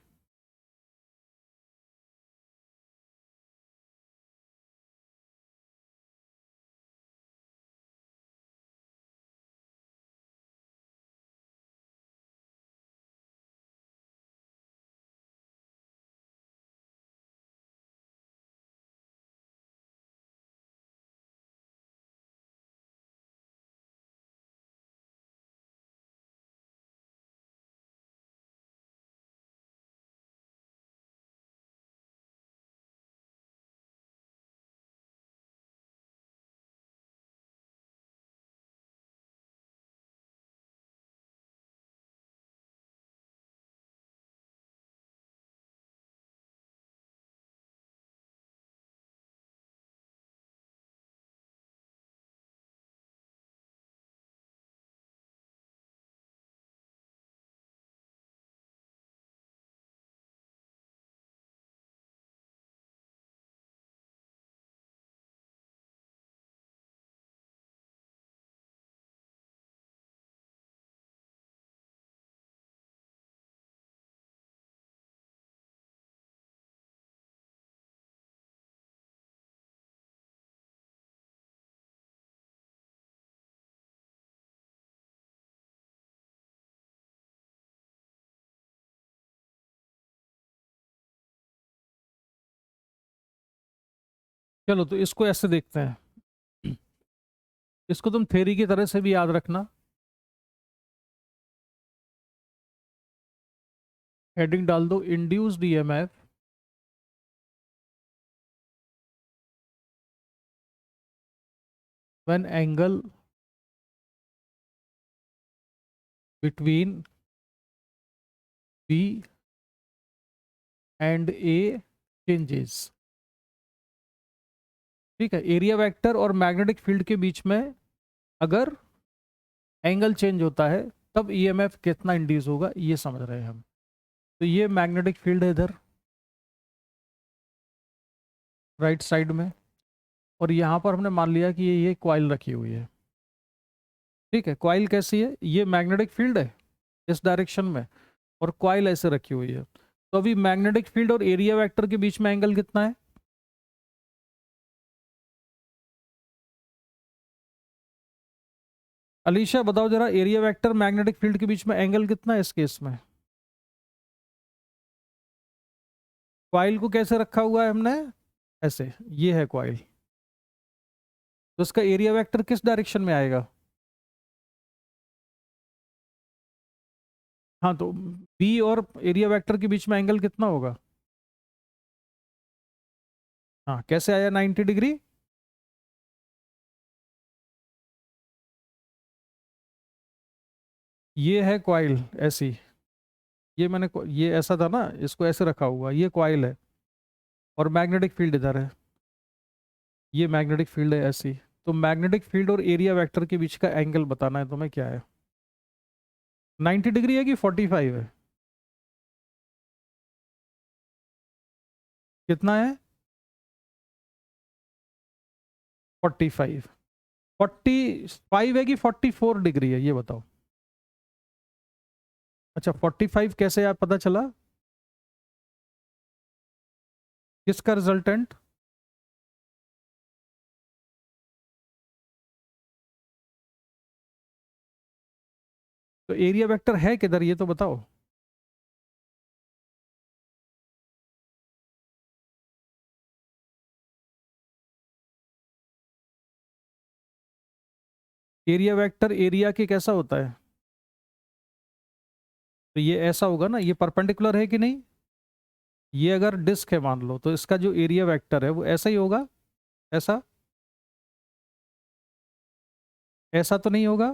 S1: चलो तो इसको ऐसे देखते हैं, इसको तुम थ्योरी की तरह से भी याद रखना। हेडिंग डाल दो induced EMF when angle between B and A changes. ठीक है, एरिया वेक्टर और मैग्नेटिक फील्ड के बीच में अगर एंगल चेंज होता है तब ईएमएफ कितना इंड्यूस होगा, ये समझ रहे हैं हम। तो ये मैग्नेटिक फील्ड है इधर राइट साइड में, और यहाँ पर हमने मान लिया कि ये कॉइल रखी हुई है। ठीक है, कॉइल कैसी है, ये मैग्नेटिक फील्ड है इस डायरेक्शन में, और कॉइल ऐसे रखी हुई है। तो अभी मैग्नेटिक फील्ड और एरिया वेक्टर के बीच में एंगल कितना है? अलीशा बताओ जरा, एरिया वेक्टर मैग्नेटिक फील्ड के बीच में एंगल कितना है इस केस में? कॉइल को कैसे रखा हुआ है हमने, ऐसे, ये है कॉइल, तो इसका एरिया वेक्टर किस डायरेक्शन में आएगा? हाँ, तो बी और एरिया वेक्टर के बीच में एंगल कितना होगा? हाँ, कैसे आया 90 डिग्री? ये है कॉइल ऐसी, ये मैंने ये ऐसा था ना, इसको ऐसे रखा हुआ, ये कॉइल है और मैग्नेटिक फील्ड इधर है, ये मैग्नेटिक फील्ड है ऐसी। तो मैग्नेटिक फील्ड और एरिया वेक्टर के बीच का एंगल बताना है तुम्हें, क्या है? 90 डिग्री है कि 45 है? कितना है? 45। 45 है कि 44 डिग्री है, ये बताओ। अच्छा, 45 कैसे आप पता चला? किसका रिजल्टेंट? तो एरिया वेक्टर है किधर, ये तो बताओ। एरिया वेक्टर एरिया के कैसा होता है? तो ये ऐसा होगा ना, ये परपेंडिकुलर है कि नहीं? ये अगर डिस्क है मान लो, तो इसका जो एरिया वेक्टर है वो ऐसा ही होगा, ऐसा, ऐसा तो नहीं होगा?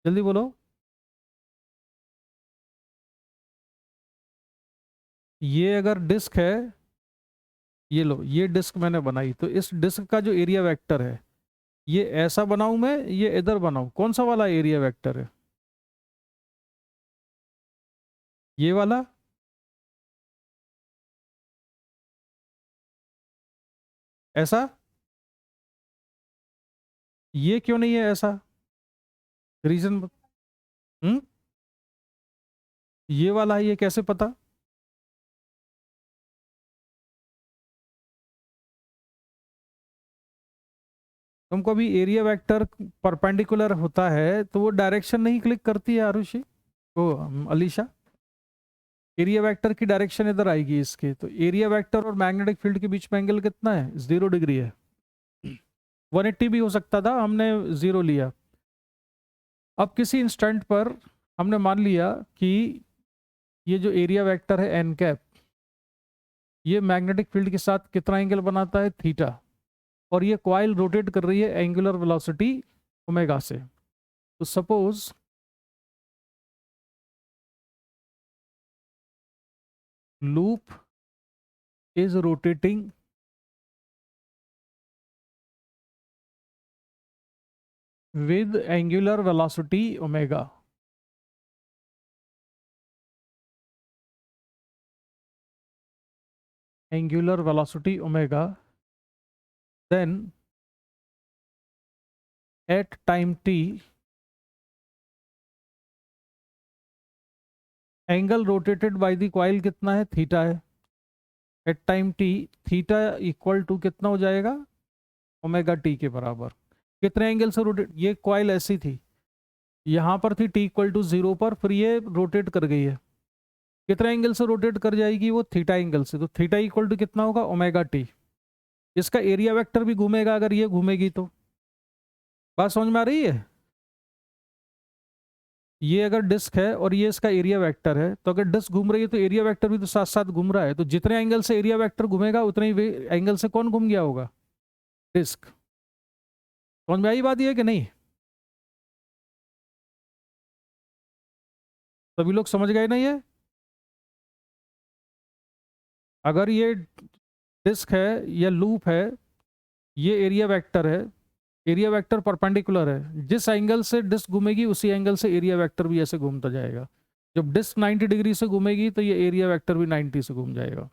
S1: जल्दी बोलो। ये अगर डिस्क है, ये लो, ये डिस्क मैंने बनाई, तो इस डिस्क का जो एरिया वेक्टर है, ये ऐसा बनाऊं मैं, ये इधर बनाऊं, कौन सा वाला एरिया वेक्टर है? ये वाला? ऐसा? ये क्यों नहीं है ऐसा? रीजन? हम्म, ये वाला है, ये कैसे पता? तुमको अभी एरिया वेक्टर परपेंडिकुलर होता है तो वो डायरेक्शन नहीं क्लिक करती है आरुषि, ओ अलीशा। एरिया वेक्टर की डायरेक्शन इधर आएगी इसके, तो एरिया वेक्टर और मैग्नेटिक फील्ड के बीच में एंगल कितना है? 0 डिग्री है। 180 भी हो सकता था, हमने 0 लिया। अब किसी इंस्टेंट पर हमने मान लिया कि ये जो एरिया वेक्टर है एन कैप, ये मैग्नेटिक फील्ड के साथ कितना एंगल बनाता है? थीटा। और ये कॉइल रोटेट कर रही है एंगुलर वेलोसिटी ओमेगा से। तो suppose loop is rotating with angular velocity omega. Angular velocity omega, then at time t, angle rotated by the coil कितना है? थीटा है। At time T, theta equal to कितना हो जाएगा? ओमेगा टी के बराबर। कितने एंगल से रोटेट, ये कॉइल ऐसी थी, यहाँ पर थी t=0 पर, फिर ये रोटेट कर गई है। कितने एंगल से रोटेट कर जाएगी वो? थीटा एंगल से। तो थीटा इक्वल टू कितना होगा? Omega T. इसका एरिया वेक्टर भी घूमेगा अगर ये घूमेगी तो। बात समझ में आ रही है? ये अगर डिस्क है और ये इसका एरिया वेक्टर है, तो अगर डिस्क घूम रही है तो एरिया वेक्टर भी तो साथ साथ घूम रहा है। तो जितने एंगल से एरिया वेक्टर घूमेगा उतने ही एंगल से कौन घूम गया होगा? डिस्क। समझ में आई बात ये कि नहीं? सभी लोग समझ गए ना ये? अगर ये डिस्क है या लूप है, ये एरिया वेक्टर है, एरिया वेक्टर परपेंडिकुलर है, जिस एंगल से डिस्क घूमेगी उसी एंगल से एरिया वेक्टर भी ऐसे घूमता जाएगा। जब डिस्क 90 डिग्री से घूमेगी तो ये एरिया वेक्टर भी 90 से घूम जाएगा।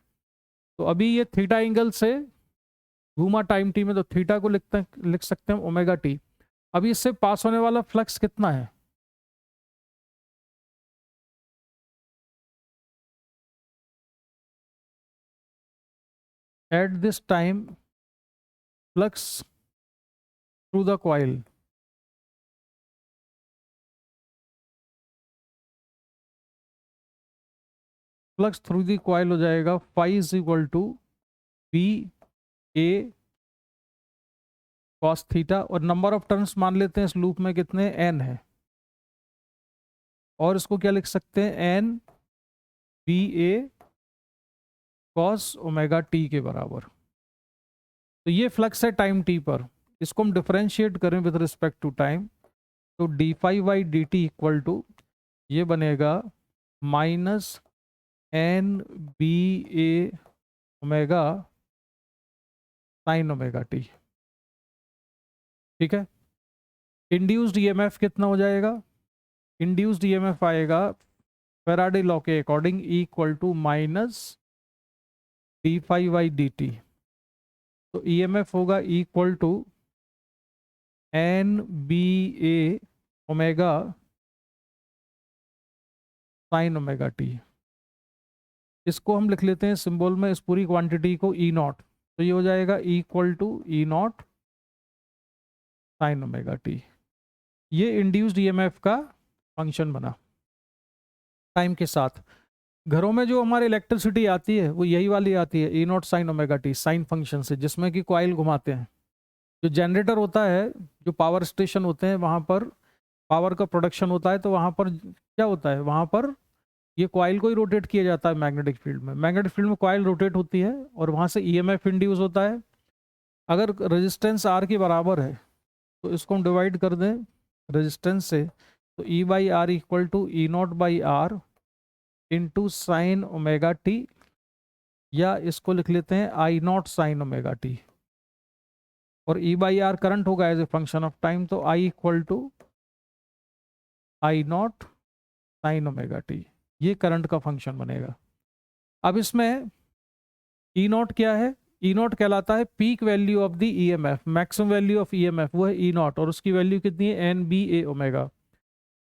S1: तो अभी ये थीटा एंगल से घूमा टाइम टी में, तो थीटा को लिख सकते हैं ओमेगा टी। अभी इससे पास होने वाला फ्लक्स कितना है? At this time flux through the coil, flux through the coil हो जाएगा phi is equal to B A cos theta, और नंबर ऑफ टर्न्स मान लेते हैं इस लूप में कितने? एन है। और इसको क्या लिख सकते हैं? N B A cos omega T के बराबर। तो ये फ्लक्स है टाइम टी पर। इसको हम डिफरेंशिएट करें विद रिस्पेक्ट टू टाइम, तो D phi by D T equal to ये बनेगा minus N B A omega sine omega T. ठीक है। इंड्यूस्ड ईएमएफ कितना हो जाएगा? इंड्यूस्ड ईएमएफ आएगा फैराडे लॉ के according equal to minus D phi by D T. तो ईएमएफ होगा equal to N B A omega sine omega T. इसको हम लिख लेते हैं सिंबल में, इस पूरी क्वांटिटी को ई नॉट। तो ये हो जाएगा equal to E naught sine omega T. ये इंड्यूस्ड ईएमएफ का फंक्शन बना टाइम के साथ। घरों में जो हमारे इलेक्ट्रिसिटी आती है वो यही वाली आती है, E naught sine omega t, sine function से, जिसमें कि कॉइल घुमाते हैं। जो जनरेटर होता है, जो पावर स्टेशन होते हैं, वहाँ पर पावर का प्रोडक्शन होता है, तो वहाँ पर क्या होता है? वहाँ पर ये कॉइल को ही रोटेट किया जाता है मैग्नेटिक फील्ड में। मैग्नेटिक फील्ड में कॉइल रोटेट होती है और वहाँ से ईएमएफ इंड्यूस होता है। अगर रेजिस्टेंस आर के बराबर है तो इसको हम डिवाइड कर दें रेजिस्टेंस से, तो E by R equal to E naught by R into sine omega t, या इसको लिख लेते हैं I naught sine omega t. और ई बाई आर करंट होगा as a function of time, तो I equal to I naught sine omega T. ये करंट का फंक्शन बनेगा। अब इसमें ई नॉट क्या है? ई नॉट कहलाता है peak value of the EMF, maximum value of EMF, वो है ई नॉट, और उसकी वैल्यू कितनी है? N B A omega.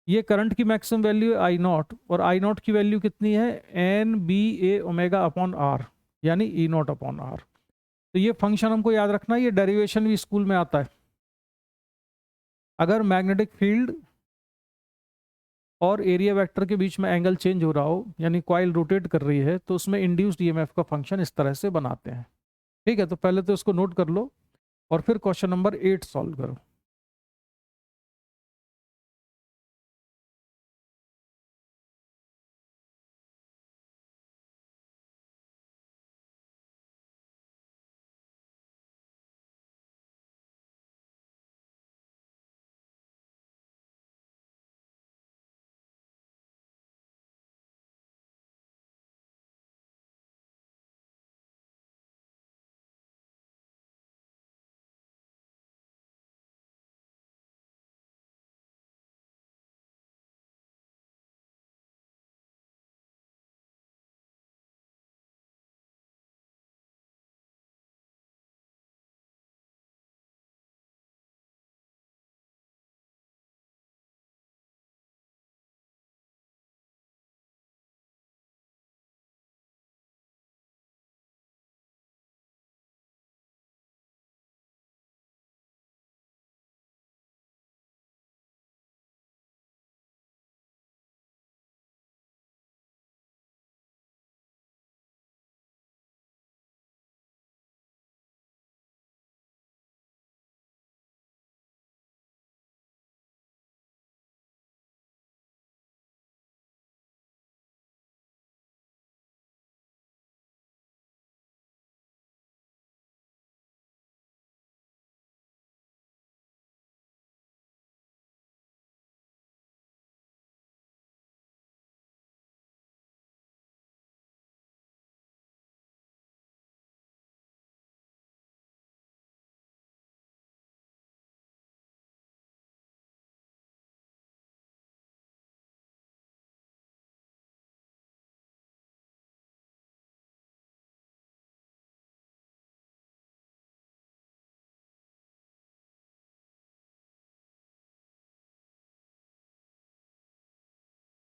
S1: ये करंट की मैक्सिमम वैल्यू है आई नॉट, और आई नॉट की वैल्यू कितनी है? N B A omega upon R, यानी ई नॉट अपॉन आर। तो ये फंक्शन हमको याद रखना, ये डेरिवेशन भी स्कूल में आता है। अगर मैग्नेटिक फील्ड और एरिया वेक्टर के बीच में एंगल चेंज हो रहा हो, यानी कॉइल रोटेट कर रही है, तो उसमें इंड्यूस्ड ईएमएफ का फंक्शन इस तरह से बनाते हैं। ठीक है, तो पहले तो इसको नोट कर लो और फिर क्वेश्चन नंबर 8 सॉल्व करो।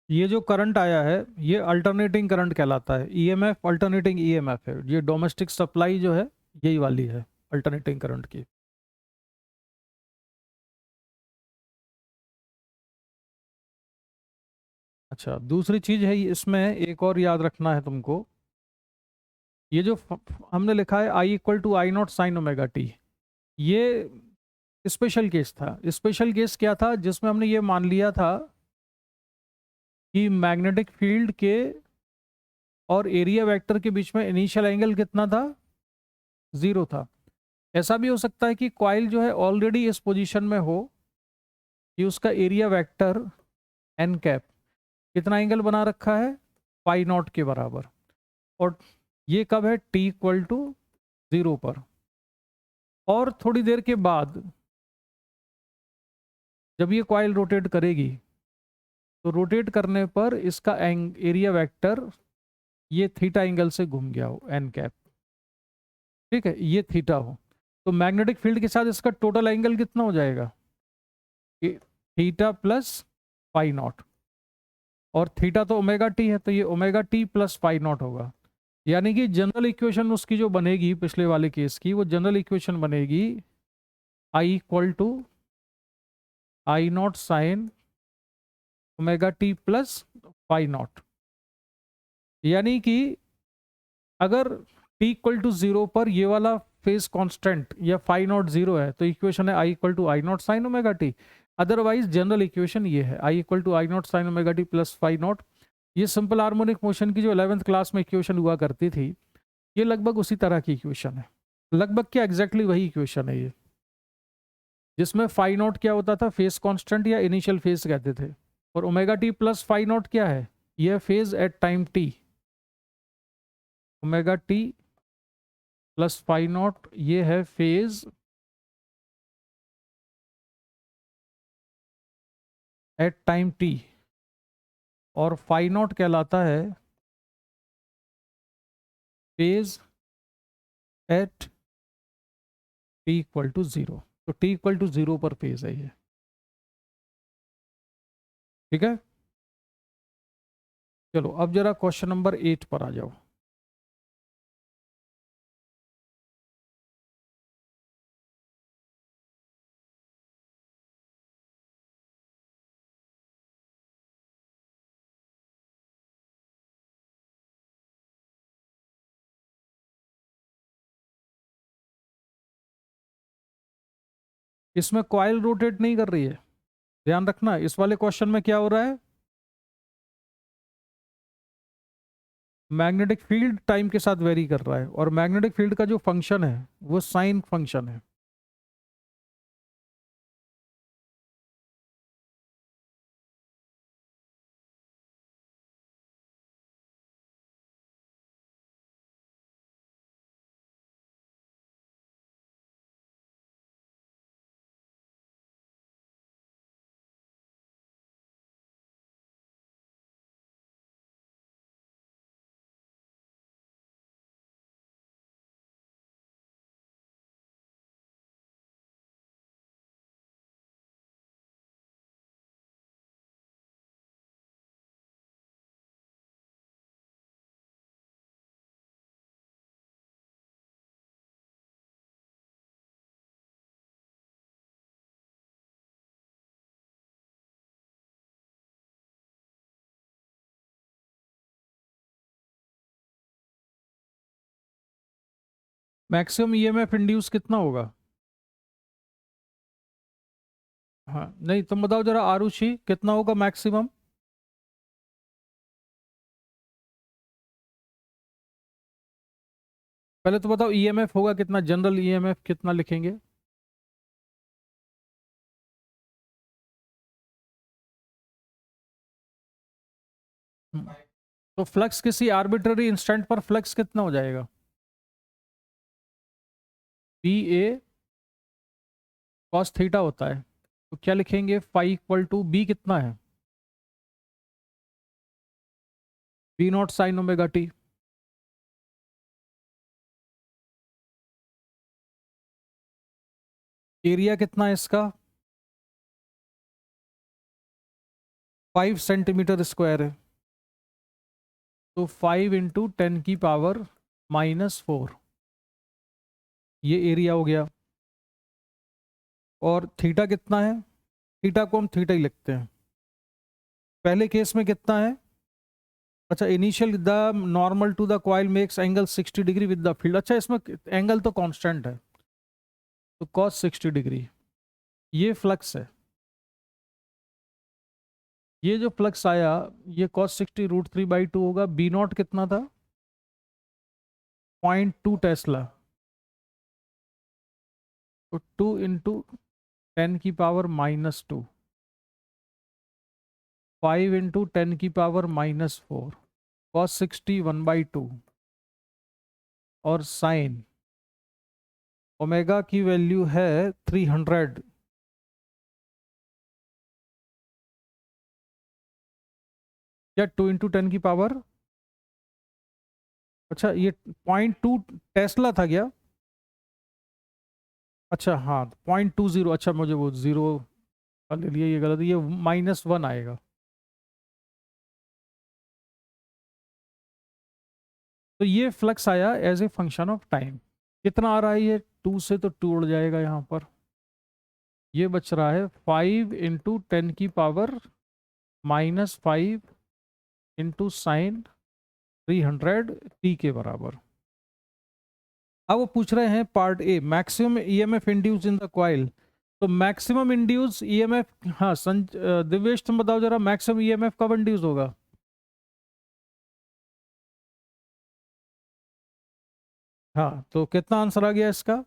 S1: ये जो करंट आया है ये अल्टरनेटिंग करंट कहलाता है, ईएमएफ अल्टरनेटिंग ईएमएफ है, ये डोमेस्टिक सप्लाई जो है यही वाली है अल्टरनेटिंग करंट की। अच्छा, दूसरी चीज है इसमें एक और याद रखना है तुमको, ये जो हमने लिखा है I equal to I naught sine omega T, ये स्पेशल केस था। स्पेशल केस क्या था, जिसमें हमने ये मान लिया था कि मैग्नेटिक फील्ड के और एरिया वेक्टर के बीच में इनिशियल एंगल कितना था, 0 था। ऐसा भी हो सकता है कि कॉइल जो है ऑलरेडी इस पोजीशन में हो कि उसका एरिया वेक्टर एन कैप कितना एंगल बना रखा है, पाई नॉट के बराबर। और ये कब है, टी इक्वल टू 0 पर। और थोड़ी देर के बाद जब ये कॉइल रोटेट करेगी तो रोटेट करने पर इसका एरिया वेक्टर ये थीटा एंगल से घूम गया हो, एन कैप, ठीक है, ये थीटा हो, तो मैग्नेटिक फील्ड के साथ इसका टोटल एंगल कितना हो जाएगा, थीटा प्लस पाई नॉट। और थीटा तो ओमेगा टी है, तो ये omega T plus pi not होगा। यानी कि जनरल इक्वेशन उसकी जो बनेगी पिछले वाले केस की, वो जनरल इक्वेशन बनेगी I equal to I naught sine omega T plus pi naught. यानी कि अगर टी इक्वल टू 0 पर ये वाला फेज कांस्टेंट या फाई नॉट 0 है तो इक्वेशन है I equal to I naught sine omega t. Otherwise general equation ये है I equal to I naught sine omega T plus phi naught. ये सिंपल हार्मोनिक मोशन की जो 11th क्लास में इक्वेशन हुआ करती थी, ये लगभग उसी तरह की इक्वेशन है, लगभग क्या एग्जैक्टली वही इक्वेशन है ये, जिसमें फाई नॉट क्या होता था, फेज कांस्टेंट या इनिशियल फेज कहते थे, और omega T plus phi naught क्या है, यह phase at time T. Omega T plus phi naught ये है फेज एट टाइम टी, और फाई नॉट कहलाता है phase at T equal to 0। तो टी इक्वल टू 0 पर फेज है ये, ठीक है। चलो अब जरा क्वेश्चन नंबर 8 पर आ जाओ। इसमें कॉइल रोटेट नहीं कर रही है, ध्यान रखना। इस वाले क्वेश्चन में क्या हो रहा है, मैग्नेटिक फील्ड टाइम के साथ वेरी कर रहा है, और मैग्नेटिक फील्ड का जो फंक्शन है वो साइन फंक्शन है। मैक्सिमम ईएमएफ इंड्यूस कितना होगा, हाँ नहीं तुम बताओ जरा आरुषि, कितना होगा मैक्सिमम। पहले तो बताओ ईएमएफ होगा कितना, जनरल ईएमएफ कितना लिखेंगे। हम्म, तो फ्लक्स किसी आर्बिट्ररी इंस्टेंट पर फ्लक्स कितना हो जाएगा, पी ए कॉस थीटा होता है, तो क्या लिखेंगे, फाई इक्वल टू बी कितना है, B naught sine omega T. Area कितना है इसका, 5 सेंटीमीटर स्क्वायर है, तो 5 इंटू 10 की पावर -4 ये एरिया हो गया। और थीटा कितना है? थीटा को हम थीटा ही लिखते हैं। पहले केस में कितना है? अच्छा, initial the normal to the coil makes angle 60 degree with the field. अच्छा, इसमें एंगल तो कांस्टेंट है, तो cos 60 डिग्री। ये फ्लक्स है, ये जो फ्लक्स आया ये cos 60 √3/2 होगा। बी नॉट कितना था? 0.2 टेस्ला। तो 2 इंटू 10 की पावर -2, 5 इंटू 10 की पावर -4, cos 60 1/2 और साइन ओमेगा की वैल्यू है 300। या 2 इंटू 10 की पावर, अच्छा ये 0.2 टेस्ला था क्या? अच्छा हाँ, 0.20। अच्छा मुझे वो जीरो ले लिया, ये गलत है, ये -1 आएगा। तो ये फ्लक्स आया as a function of time. कितना आ रहा है ये? 2 से तो 2 उड़ जाएगा यहाँ पर। ये बच रहा है 5 इंटू 10 की पावर -5 इंटू साइन 300 t के बराबर। अब वो पूछ रहे हैं part A, maximum EMF induce in the coil. तो मैक्सिमम इंड्यूस ईएमएफ, हाँ दिव्येश तुम बताओ जरा, मैक्सिमम ईएमएफ कब इंड्यूस होगा? हाँ, तो कितना आंसर आ गया इसका?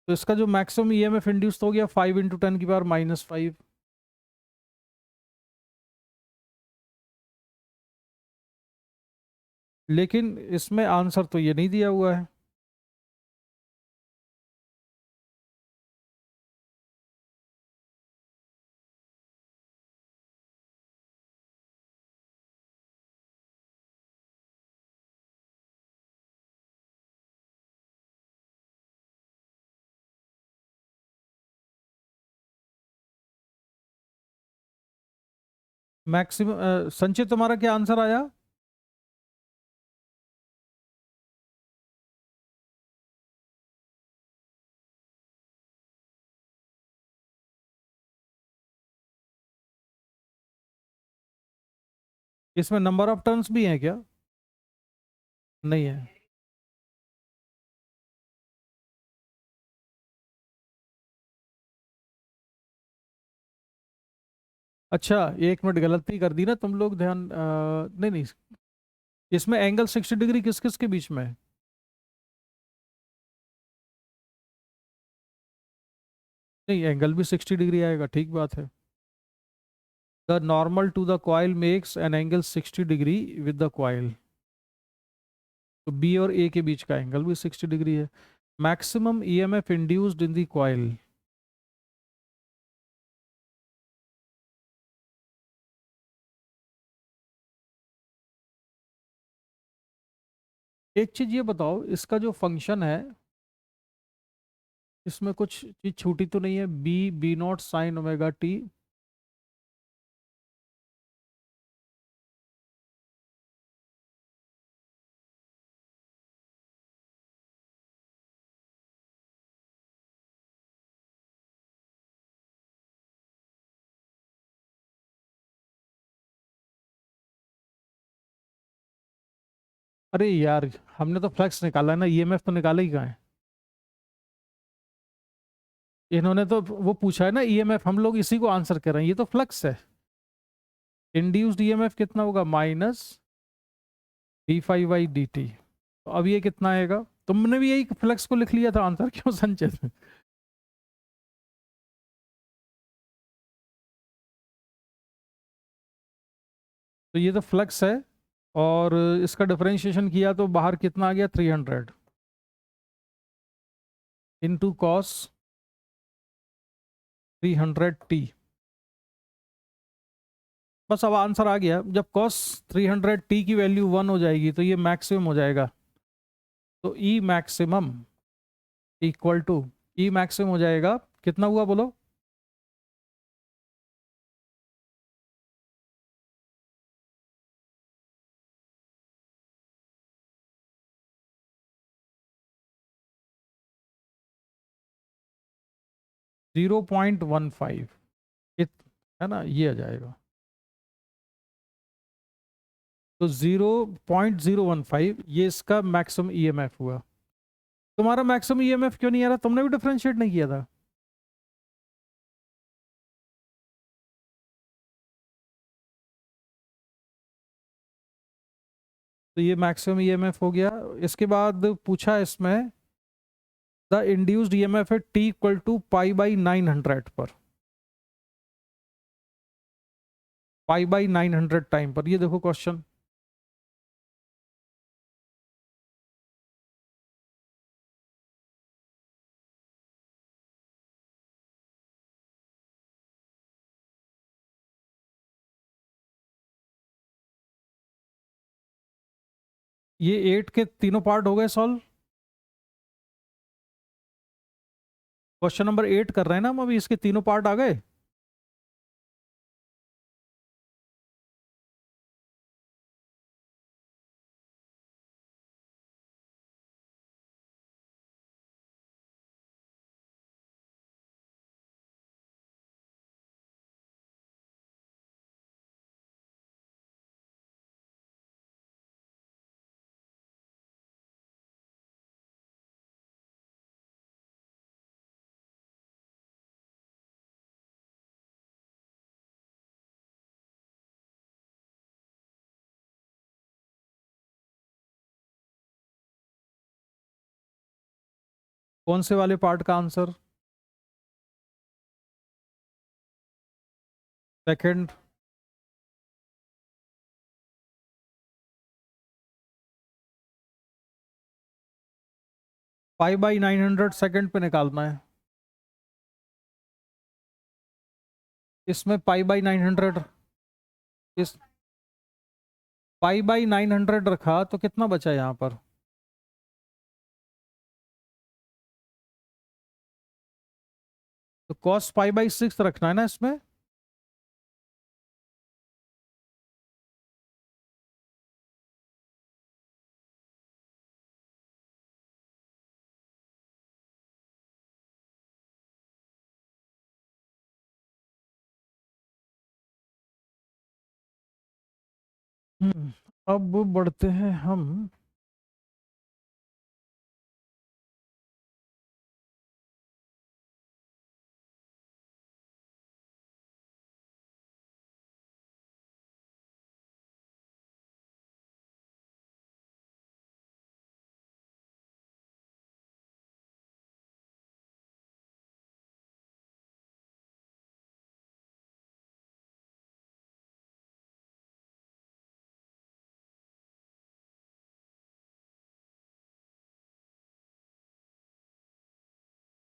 S1: तो इसका जो मैक्सिमम ईएमएफ इंड्यूस हो गया 5 इंटू 10 की पावर -5। लेकिन इसमें आंसर तो ये नहीं दिया हुआ है। मैक्सिमम संचित तुम्हारा क्या आंसर आया? इसमें नंबर ऑफ टर्न्स भी हैं क्या? नहीं है। अच्छा, 1 मिनट, गलती कर दी ना तुम लोग, ध्यान नहीं नहीं, इसमें एंगल 60 डिग्री किस किस के बीच में है? नहीं, एंगल भी 60 डिग्री आएगा, ठीक बात है। The normal to the coil makes an angle 60 degree with the coil. तो बी और ए के बीच का एंगल भी 60 डिग्री है। Maximum EMF induced in the coil. एक चीज ये बताओ, इसका जो फंक्शन है इसमें कुछ चीज छूटी तो नहीं है? B naught sine omega T. अरे यार, हमने तो फ्लक्स निकाला है ना, ईएमएफ तो निकाला ही कहाँ है? इन्होंने तो वो पूछा है ना ईएमएफ, हम लोग इसी को आंसर कर रहे हैं, ये तो फ्लक्स है। इंड्यूस्ड ईएमएफ कितना होगा? -d∅dt। तो अब ये कितना आएगा? तुमने भी यही फ्लक्स को लिख लिया था आंसर, क्यों संचित? तो ये तो फ्लक्स है, और इसका डिफरेंशिएशन किया तो बाहर कितना आ गया? 300 इंटू कॉस 300t। बस अब आंसर आ गया। जब cos 300t की वैल्यू 1 हो जाएगी तो ये मैक्सिमम हो जाएगा। तो E maximum equal to E maximum हो जाएगा, कितना हुआ बोलो? जीरो पॉइंट वन फाइव, है ना, ये आ जाएगा। तो 0.015 ये इसका मैक्सिमम ईएमएफ हुआ। तुम्हारा मैक्सिमम ईएमएफ क्यों नहीं आ रहा? तुमने भी डिफरेंशिएट नहीं किया था। तो ये मैक्सिमम ईएमएफ हो गया। इसके बाद पूछा इसमें द इंड्यूस्ड ईएमएफ है T equal to pi by 900 पर, पाई बाई 900 टाइम पर। ये देखो क्वेश्चन, ये 8 के तीनों पार्ट हो गए सॉल्व। क्वेश्चन नंबर 8 कर रहे हैं ना हम अभी, इसके तीनों पार्ट आ गए। कौन से वाले पार्ट का answer? Second. Pi by 900 second पे निकालना है। इसमें पाई बाई 900, इस पाई बाई 900 रखा तो कितना बचा यहाँ पर? तो कॉस पाई बाई 6 रखना है ना इसमें। अब बढ़ते हैं हम।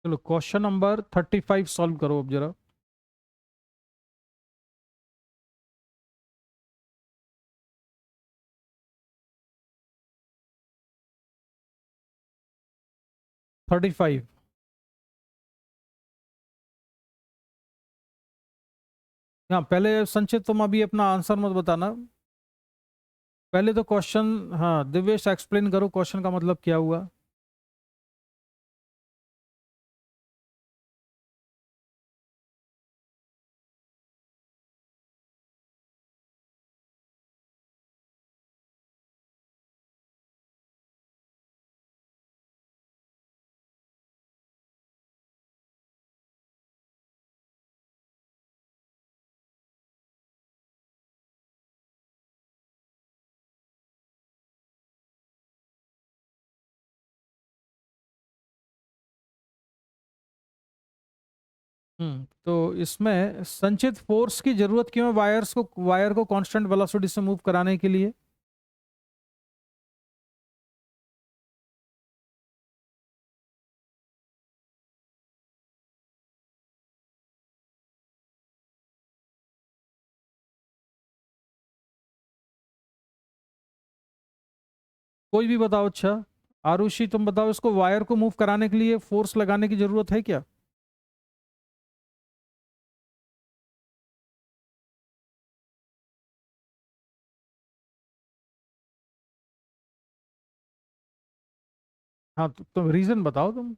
S1: चलो क्वेश्चन नंबर 35 सॉल्व करो अब जरा। Thirty five. हाँ पहले संचित तुम अभी अपना आंसर मत बताना, पहले तो क्वेश्चन, हाँ दिव्येश एक्सप्लेन करो क्वेश्चन का मतलब क्या हुआ। तो इसमें संचित फोर्स की जरूरत क्यों है वायर को कांस्टेंट वेलोसिटी से मूव कराने के लिए? कोई भी बताओ। अच्छा आरुषि तुम बताओ, इसको वायर को मूव कराने के लिए फोर्स लगाने की जरूरत है क्या? हाँ तो रीजन बताओ तुम।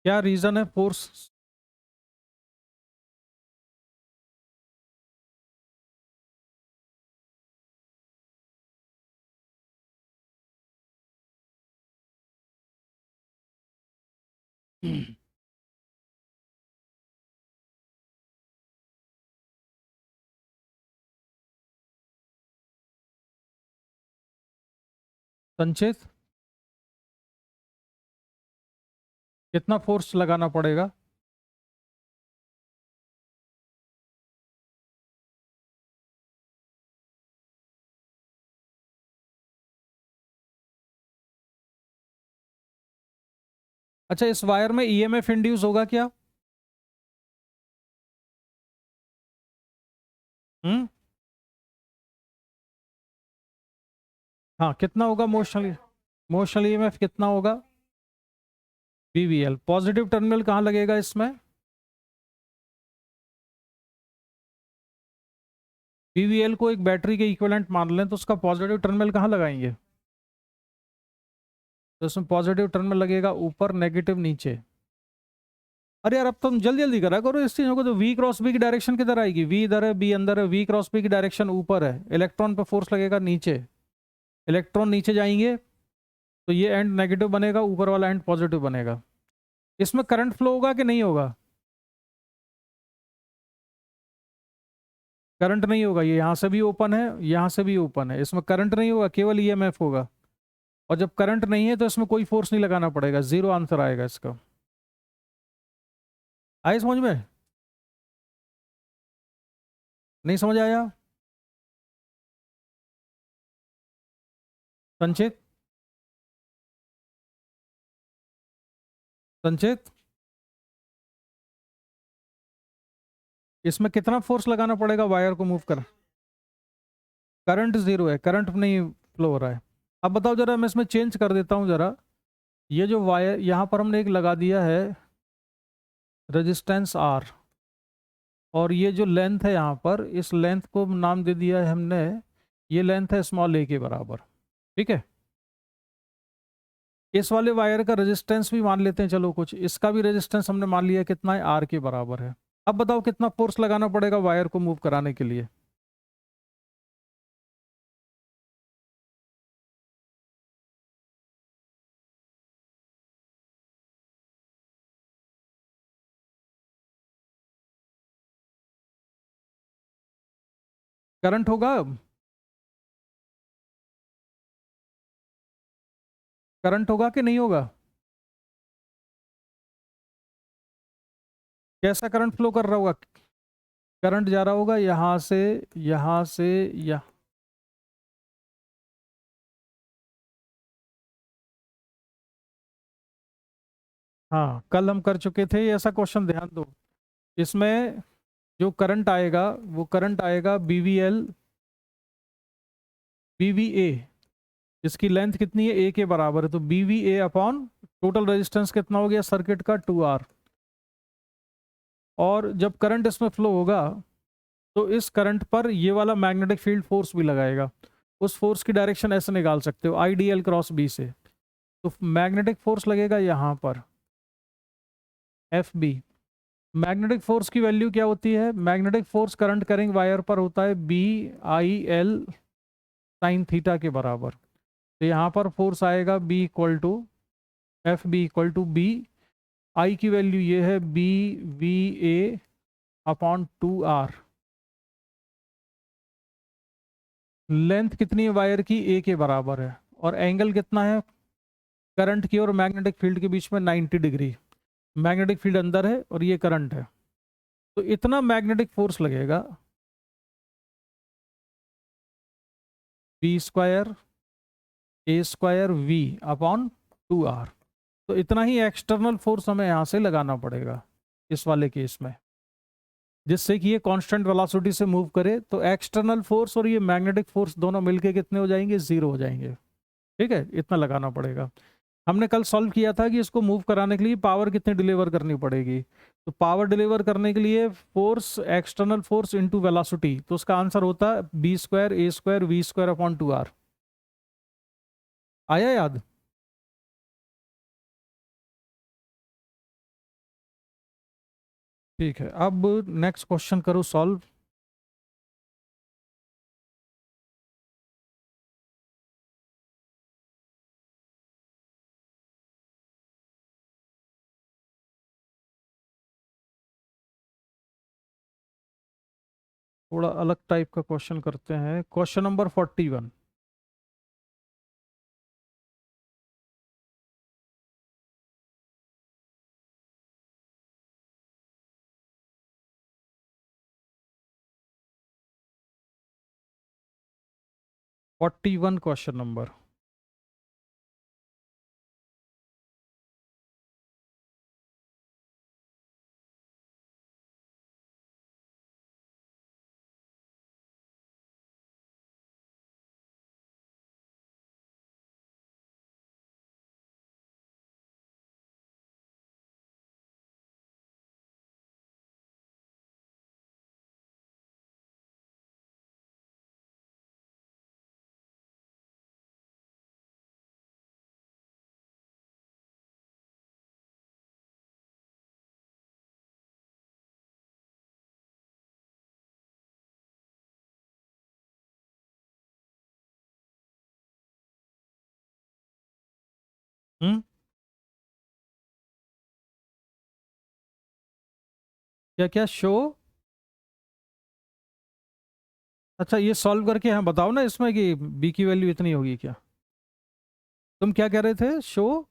S1: क्या रीजन है फोर्स? संचित, कितना फोर्स लगाना पड़ेगा? अच्छा, इस वायर में ईएमएफ इंड्यूस होगा क्या? हम्म। हाँ, कितना होगा मोशनल? मोशनल ईएमएफ कितना होगा? बीवीएल। पॉजिटिव टर्मिनल कहाँ लगेगा इसमें? बीवीएल को एक बैटरी के इक्विवेलेंट मान लें तो उसका पॉजिटिव टर्मिनल कहाँ लगाएंगे? तो इसमें पॉजिटिव टर्मिनल लगेगा ऊपर, नेगेटिव नीचे। अरे यार, अब तुम जल्दी जल्दी करा करो इस चीजों को। तो वी क्रॉस बी की डायरेक्शन किधर आएगी? वी इधर है, बी अंदर है, वी क्रॉस बी की डायरेक्शन ऊपर है, इलेक्ट्रॉन पे फोर्स लगेगा नीचे। इलेक्ट्रॉन नीचे जाएंगे तो ये एंड नेगेटिव बनेगा, ऊपर वाला एंड पॉजिटिव बनेगा। इसमें करंट फ्लो होगा कि नहीं होगा? करंट नहीं होगा, ये यहाँ से भी ओपन है, यहाँ से भी ओपन है, इसमें करंट नहीं होगा, केवल ईएमएफ होगा। और जब करंट नहीं है तो इसमें कोई फोर्स नहीं लगाना पड़ेगा, जीरो आंसर आएगा इसका। आए समझ में? नहीं समझ आया? संचित, संचित, इसमें कितना फोर्स लगाना पड़ेगा वायर को मूव कर? करंट जीरो है, करंट नहीं फ्लो हो रहा है। अब बताओ जरा, मैं इसमें चेंज कर देता हूँ जरा। ये जो वायर यहाँ पर हमने एक लगा दिया है रेजिस्टेंस आर, और ये जो लेंथ है यहाँ पर, इस लेंथ को नाम दे दिया है हमने, ये लेंथ है स्मॉल ए के बराबर। ठीक है। इस वाले वायर का रेजिस्टेंस भी मान लेते हैं, चलो कुछ, इसका भी रेजिस्टेंस हमने मान लिया कितना है, आर के बराबर है। अब बताओ कितना फोर्स लगाना पड़ेगा वायर को मूव कराने के लिए? करंट होगा? करंट होगा कि नहीं होगा? कैसा करंट फ्लो कर रहा होगा? करंट जा रहा होगा यहाँ से, यहाँ से, यहाँ। हाँ, कल हम कर चुके थे ये, ऐसा क्वेश्चन, ध्यान दो। इसमें जो करंट आएगा वो करंट आएगा बीवीएल, बीवीए, इसकी लेंथ कितनी है, ए के बराबर है, तो बीवीए अपॉन टोटल रेजिस्टेंस कितना हो गया सर्किट का, 2R। और जब करंट इसमें फ्लो होगा तो इस करंट पर ये वाला मैग्नेटिक फील्ड फोर्स भी लगाएगा। उस फोर्स की डायरेक्शन ऐसे निकाल सकते हो, I D L cross B से। तो मैग्नेटिक फोर्स लगेगा यहाँ पर, एफ बी। मैग्नेटिक फोर्स की वैल्यू क्या होती है? Magnetic force current carrying wire पर होता है B I L sine theta के बराबर। तो यहाँ पर फोर्स आएगा B equal to, F B equal to B, I की वैल्यू ये है B V A upon 2R। Length कितनी है वायर की, ए के बराबर है, और एंगल कितना है करंट की और मैग्नेटिक फील्ड के बीच में, 90 डिग्री। मैग्नेटिक फील्ड अंदर है और ये करंट है, तो इतना मैग्नेटिक फोर्स लगेगा v² a² v upon 2r। तो इतना ही एक्सटर्नल फोर्स हमें यहाँ से लगाना पड़ेगा इस वाले केस में, जिससे कि ये कांस्टेंट वेलोसिटी से मूव करे। तो एक्सटर्नल फोर्स और ये मैग्नेटिक फोर्स दोनों मिलके कितने हो जाएंगे, 0 हो जाएंगे। ठीक है, इतना लगाना पड़ेगा। हमने कल सॉल्व किया था कि इसको मूव कराने के लिए पावर कितनी डिलीवर करनी पड़ेगी। तो पावर डिलीवर करने के लिए force, external force into velocity, तो उसका आंसर होता है b² a² v² upon 2r। आया याद? ठीक है, अब नेक्स्ट क्वेश्चन करो सॉल्व। थोड़ा अलग टाइप का क्वेश्चन करते हैं, क्वेश्चन नंबर 41। 41 question number. हम्म, क्या क्या शो? अच्छा, ये सॉल्व करके हम बताओ ना इसमें कि बी की वैल्यू इतनी होगी क्या। तुम क्या कह रहे थे, शो?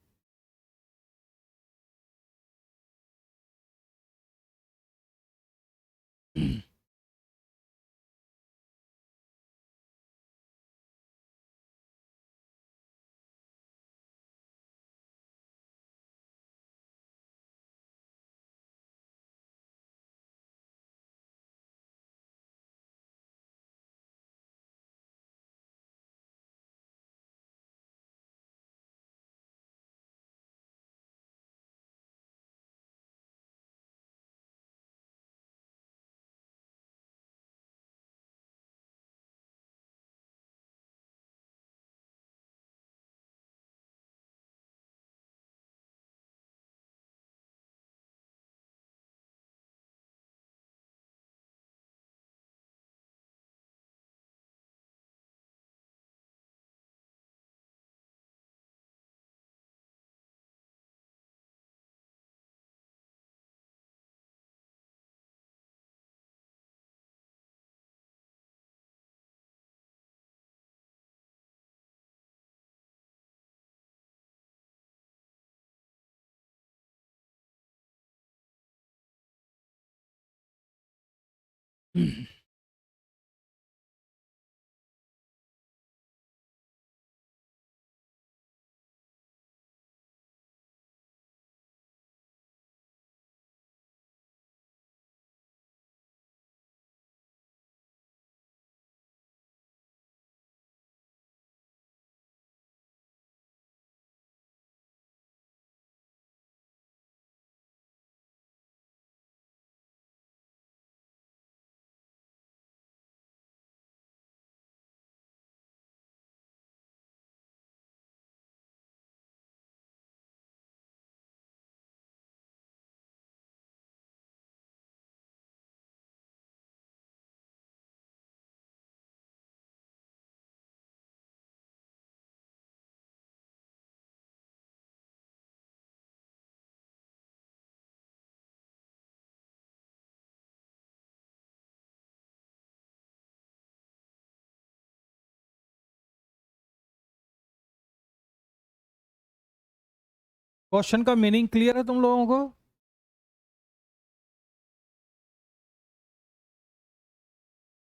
S1: क्वेश्चन का मीनिंग क्लियर है तुम लोगों को?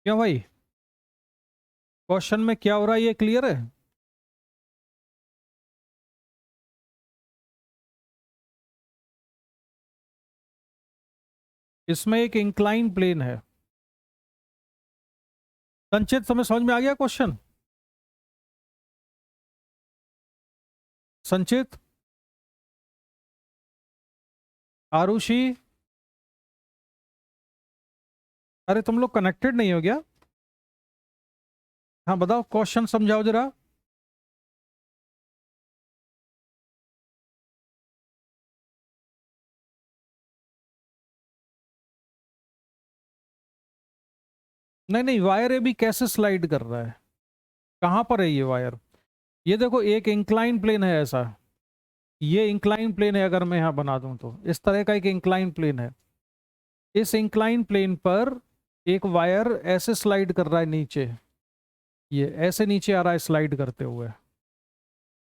S1: क्यों भाई, क्वेश्चन में क्या हो रहा है ये क्लियर है? इसमें एक इंक्लाइन प्लेन है। संचित तुम्हें समझ में आ गया क्वेश्चन? संचित, आरुषि, अरे तुम लोग कनेक्टेड नहीं हो गया? हाँ बताओ, क्वेश्चन समझाओ जरा। नहीं नहीं, वायर अभी कैसे स्लाइड कर रहा है? कहाँ पर है ये वायर? ये देखो, एक इंक्लाइन प्लेन है ऐसा। ये इंक्लाइन प्लेन है, अगर मैं यहाँ बना दूं तो इस तरह का एक इंक्लाइन प्लेन है। इस इंक्लाइन प्लेन पर एक वायर ऐसे स्लाइड कर रहा है नीचे, ये ऐसे नीचे आ रहा है स्लाइड करते हुए।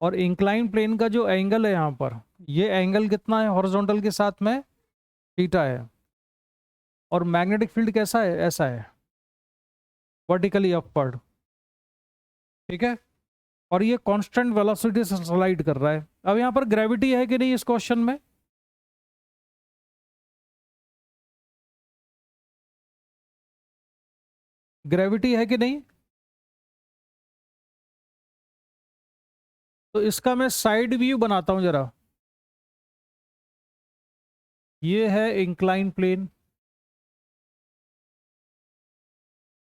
S1: और इंक्लाइन प्लेन का जो एंगल है यहाँ पर, ये एंगल कितना है हॉरिजॉन्टल के साथ में? थीटा है। और मैग्नेटिक फील्ड कैसा है? ऐसा है, वर्टिकली अपवर्ड। ठीक है। और ये कांस्टेंट वेलोसिटी से स्लाइड कर रहा है। अब यहाँ पर ग्रेविटी है कि नहीं इस क्वेश्चन में? ग्रेविटी है कि नहीं? तो इसका मैं साइड व्यू बनाता हूं जरा। ये है इंक्लाइन प्लेन,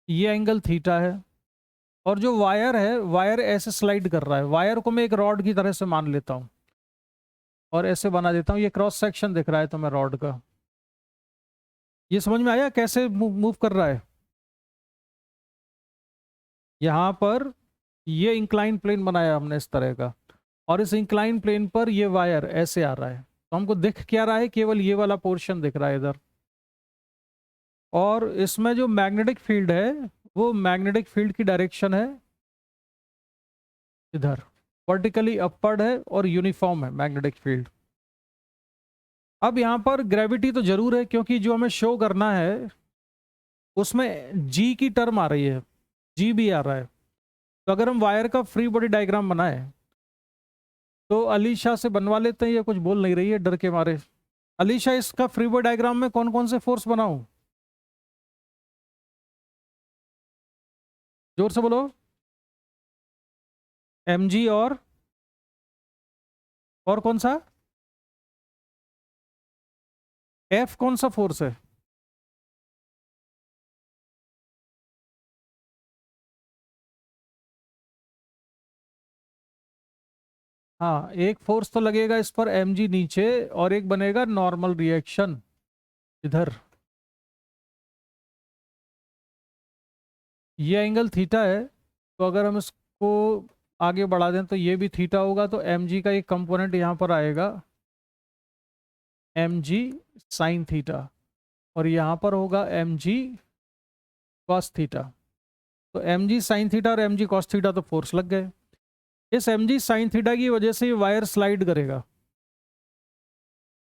S1: ये एंगल थीटा है। और जो वायर है, वायर ऐसे स्लाइड कर रहा है। वायर को मैं एक रॉड की तरह से मान लेता हूं और ऐसे बना देता हूं। ये क्रॉस सेक्शन दिख रहा है तो मैं रॉड का। ये समझ में आया कैसे मूव कर रहा है? यहाँ पर ये इंक्लाइन प्लेन बनाया हमने इस तरह का, और इस इंक्लाइन प्लेन पर ये वायर ऐसे आ रहा है। तो हमको दिख क्या रहा है? केवल ये वाला पोर्शन दिख रहा है इधर। और इसमें जो मैग्नेटिक फील्ड है, वो मैग्नेटिक फील्ड की डायरेक्शन है इधर, वर्टिकली अपवर्ड है और यूनिफॉर्म है मैग्नेटिक फील्ड। अब यहाँ पर ग्रेविटी तो जरूर है, क्योंकि जो हमें शो करना है उसमें जी की टर्म आ रही है, जी भी आ रहा है। तो अगर हम वायर का फ्री बॉडी डायग्राम बनाए तो अलीशा से बनवा लेते हैं। ये कुछ बोल नहीं रही है डर के मारे। अलीशा, इसका फ्री बॉडी डायग्राम में कौन कौन से फोर्स बनाऊं? जोर से बोलो। mg और कौन सा? F कौन सा फोर्स है? हाँ, एक फोर्स तो लगेगा इस पर mg नीचे, और एक बनेगा नॉर्मल रिएक्शन इधर। ये एंगल थीटा है, तो अगर हम इसको आगे बढ़ा दें तो ये भी थीटा होगा। तो mg का एक कंपोनेंट यहाँ पर आएगा, mg साइन थीटा, और यहाँ पर होगा mg कॉस थीटा। तो mg साइन थीटा और mg कॉस थीटा तो फोर्स लग गए। इस mg साइन थीटा की वजह से ये वायर स्लाइड करेगा।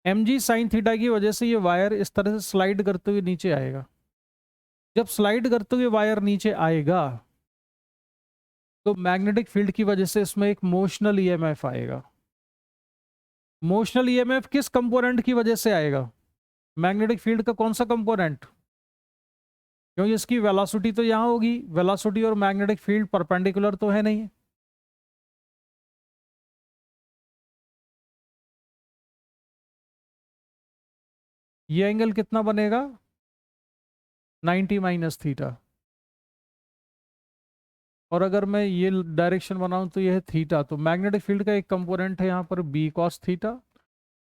S1: mg साइन थीटा की वजह से ये वायर इस तरह से स्लाइड करते हुए नीचे आएगा। जब स्लाइड करते हुए वायर नीचे आएगा तो मैग्नेटिक फील्ड की वजह से इसमें एक मोशनल ईएमएफ आएगा। मोशनल ईएमएफ किस कंपोनेंट की वजह से आएगा? मैग्नेटिक फील्ड का कौन सा कंपोनेंट? क्योंकि इसकी वेलोसिटी तो यहां होगी। वेलोसिटी और मैग्नेटिक फील्ड परपेंडिकुलर तो है नहीं। ये एंगल कितना बनेगा? 90 माइनस थीटा। और अगर मैं ये डायरेक्शन बनाऊं तो ये है थीटा। तो मैग्नेटिक फील्ड का एक कंपोनेंट है यहाँ पर बी कॉस थीटा,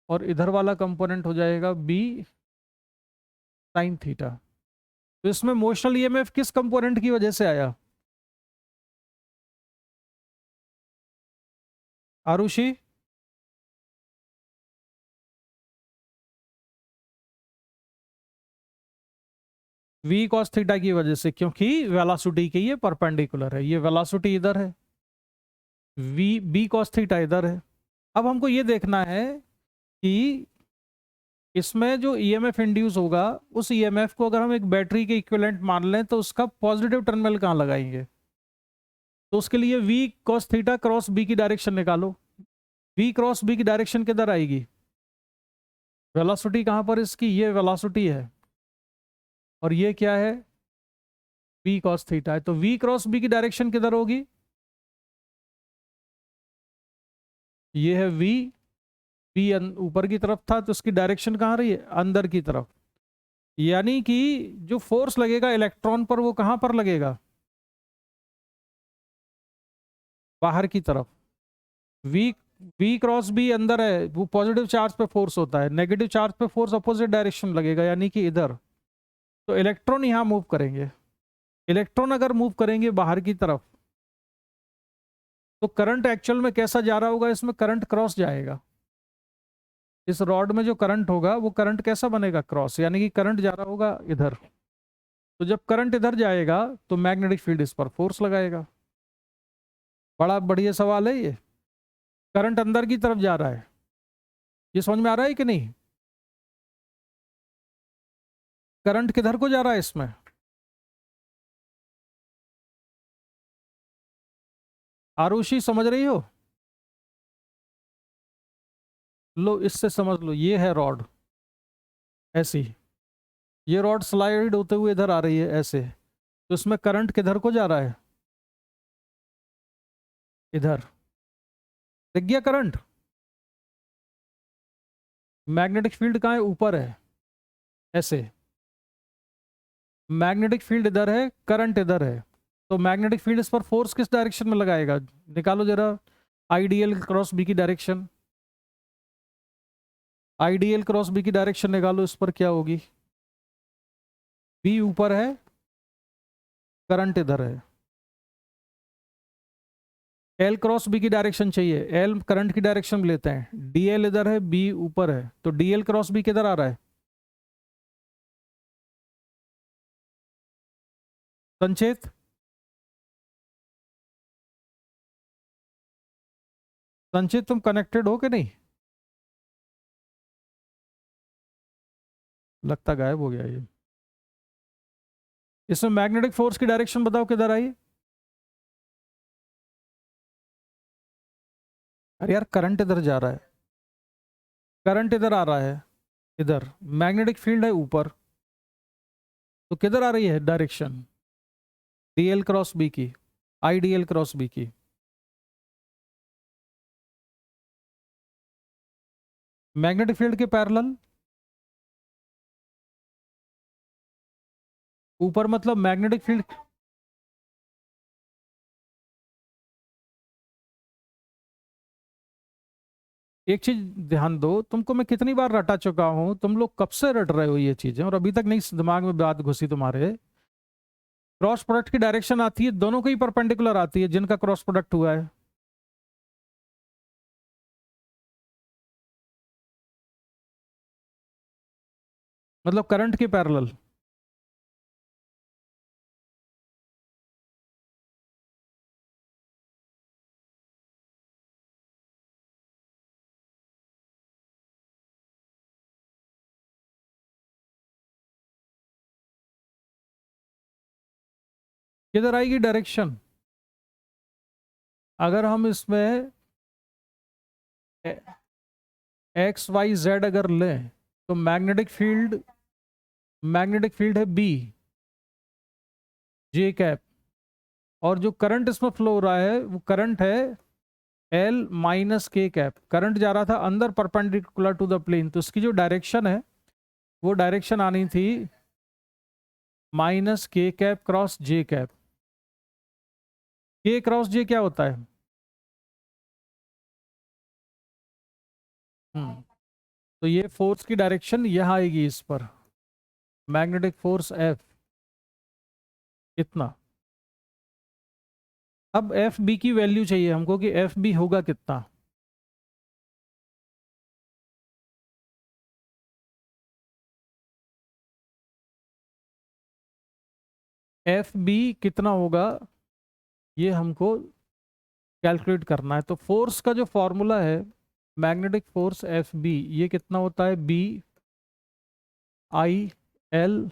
S1: और इधर वाला कंपोनेंट हो जाएगा बी साइन थीटा। तो इसमें मोशनल ईएमएफ किस कंपोनेंट की वजह से आया? आरुषि, वी कॉस थीटा की वजह से, क्योंकि वेलोसिटी के ये परपेंडिकुलर है। ये वेलोसिटी इधर है, वी बी कॉस थीटा इधर है। अब हमको ये देखना है कि इसमें जो ईएमएफ इंड्यूस होगा उस ईएमएफ को अगर हम एक बैटरी के इक्विवेलेंट मान लें तो उसका पॉजिटिव टर्मिनल कहाँ लगाएंगे? तो उसके लिए v cos theta cross b की डायरेक्शन निकालो। v क्रॉस b की डायरेक्शन किधर आएगी? वेलोसिटी कहाँ पर इसकी? ये वेलोसिटी है और ये क्या है? v cos थीटा है। तो v क्रॉस b की डायरेक्शन किधर होगी? ये है v, ऊपर की तरफ था तो इसकी डायरेक्शन कहाँ रही है? अंदर की तरफ। यानी कि जो फोर्स लगेगा इलेक्ट्रॉन पर वो कहाँ पर लगेगा? बाहर की तरफ। v क्रॉस बी अंदर है, वो पॉजिटिव चार्ज पे फोर्स होता है, नेगेटिव चार्ज पे फोर्स अपोजिट डायरेक्शन लगेगा यानी कि इधर। तो इलेक्ट्रॉन यहां मूव करेंगे। इलेक्ट्रॉन अगर मूव करेंगे बाहर की तरफ तो करंट एक्चुअल में कैसा जा रहा होगा? इसमें करंट क्रॉस जाएगा। इस रॉड में जो करंट होगा वो करंट कैसा बनेगा? क्रॉस, यानी कि करंट जा रहा होगा इधर। तो जब करंट इधर जाएगा तो मैग्नेटिक फील्ड इस पर फोर्स लगाएगा। बड़ा बढ़िया सवाल है ये। करंट अंदर की तरफ जा रहा है, ये समझ में आ रहा है कि नहीं? करंट किधर को जा रहा है इसमें? आरुषि समझ रही हो? लो इससे समझ लो, ये है रॉड ऐसी, ये रॉड स्लाइड होते हुए इधर आ रही है ऐसे। तो इसमें करंट किधर को जा रहा है? इधर। दिख गया करंट? मैग्नेटिक फील्ड कहाँ है? ऊपर है ऐसे। मैग्नेटिक फील्ड इधर है, करंट इधर है। तो मैग्नेटिक फील्ड इस पर फोर्स किस डायरेक्शन में लगाएगा? निकालो जरा आईडीएल क्रॉस बी की डायरेक्शन। आईडीएल क्रॉस बी की डायरेक्शन निकालो, इस पर क्या होगी? बी ऊपर है, करंट इधर है। एल क्रॉस बी की डायरेक्शन चाहिए, एल करंट की डायरेक्शन में लेते हैं। डीएल इधर है, बी ऊपर है, तो डीएल क्रॉस बी किधर आ रहा है? संचेत। संचित तुम कनेक्टेड हो कि नहीं? लगता गायब हो गया ये। इसमें मैग्नेटिक फोर्स की डायरेक्शन बताओ किधर आई? अरे यार करंट इधर जा रहा है, करंट इधर आ रहा है, इधर मैग्नेटिक फील्ड है ऊपर, तो किधर आ रही है डायरेक्शन? डीएल क्रॉस बी की, आईडीएल क्रॉस बी की। मैग्नेटिक फील्ड के पैरेलल ऊपर, मतलब मैग्नेटिक फील्ड। एक चीज ध्यान दो, तुमको मैं कितनी बार रटा चुका हूं, तुम लोग कब से रट रहे हो ये चीजें और अभी तक नहीं दिमाग में बात घुसी तुम्हारे। क्रॉस प्रोडक्ट की डायरेक्शन आती है, दोनों को ही परपेंडिकुलर आती है जिनका क्रॉस प्रोडक्ट हुआ है। मतलब करंट के पैरेलल। किधर आएगी डायरेक्शन? अगर हम इसमें एक्स वाई जेड अगर लें तो मैग्नेटिक फील्ड है बी, जे कैप, और जो करंट इसमें फ्लो हो रहा है वो करंट है एल माइनस के कैप। करंट जा रहा था अंदर परपेंडिकुलर टू द प्लेन, तो इसकी जो डायरेक्शन है वो डायरेक्शन आनी थी माइनस के कैप क्रॉस जे कैप। के क्रॉस जे क्या होता है? तो ये फोर्स की डायरेक्शन यहां आएगी इस पर, मैग्नेटिक फोर्स एफ इतना। अब एफ बी की वैल्यू चाहिए हमको कि एफ बी होगा कितना। एफ बी कितना होगा ये हमको कैलकुलेट करना है। तो फोर्स का जो फॉर्मूला है मैग्नेटिक फोर्स एफ बी, ये कितना होता है? B I L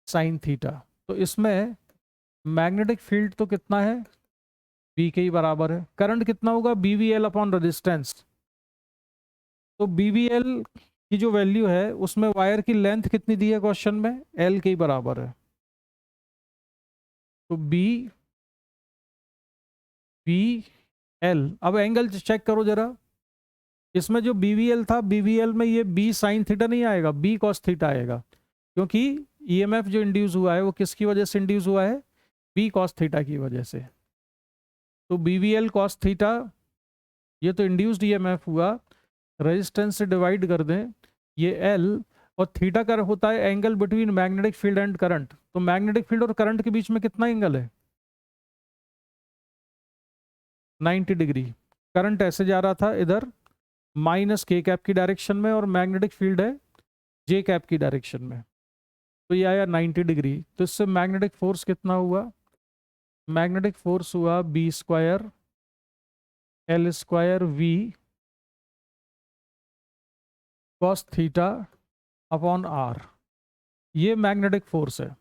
S1: sine theta. तो इसमें मैग्नेटिक फील्ड तो कितना है, बी के ही बराबर है। करंट कितना होगा, B V L upon resistance. तो बी वी एल की जो वैल्यू है उसमें वायर की लेंथ कितनी दी है क्वेश्चन में, एल के ही बराबर है। तो बी वी एल, अब एंगल चेक करो जरा। इसमें जो BVL था, BVL में ये B साइन थीटा नहीं आएगा, B कॉस थीटा आएगा, क्योंकि EMF जो इंड्यूस हुआ है वो किसकी वजह से इंड्यूस हुआ है, B कॉस थीटा की वजह से। तो BVL कॉस थीटा, ये तो इंड्यूस्ड EMF हुआ, रेजिस्टेंस से डिवाइड कर दें, ये L, और थीटा का होता है angle between magnetic field and current. तो मैग्नेटिक फील्ड और करंट के बीच में कितना एंगल है, 90 डिग्री। करंट ऐसे जा रहा था इधर माइनस के कैप की डायरेक्शन में, और मैग्नेटिक फील्ड है जे कैप की डायरेक्शन में। तो ये आया 90 डिग्री। तो इससे मैग्नेटिक फोर्स कितना हुआ, मैग्नेटिक फोर्स हुआ B square L square V cos theta upon R. ये मैग्नेटिक फोर्स है,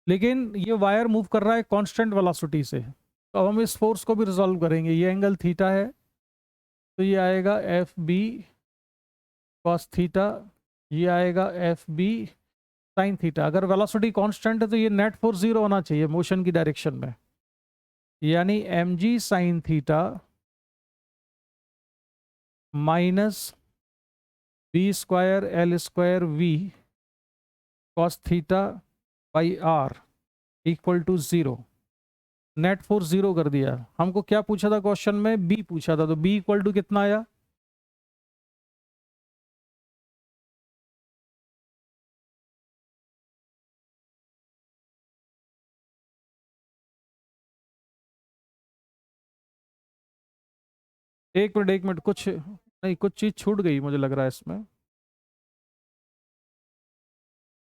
S1: लेकिन ये वायर मूव कर रहा है कांस्टेंट वेलोसिटी से। तो अब हम इस फोर्स को भी रिजॉल्व करेंगे। ये एंगल थीटा है, तो ये आएगा एफ बी कॉस थीटा, ये आएगा एफ बी साइन थीटा। अगर वेलोसिटी कांस्टेंट है तो ये नेट फोर्स जीरो होना चाहिए मोशन की डायरेक्शन में, यानी M G sine theta minus B square L square V cos theta by R equal to zero. Net force zero कर दिया। हमको क्या पूछा था क्वेश्चन में, बी पूछा था, तो बी इक्वल टू कितना आया, एक मिनट, कुछ नहीं, कुछ चीज छूट गई मुझे लग रहा है इसमें,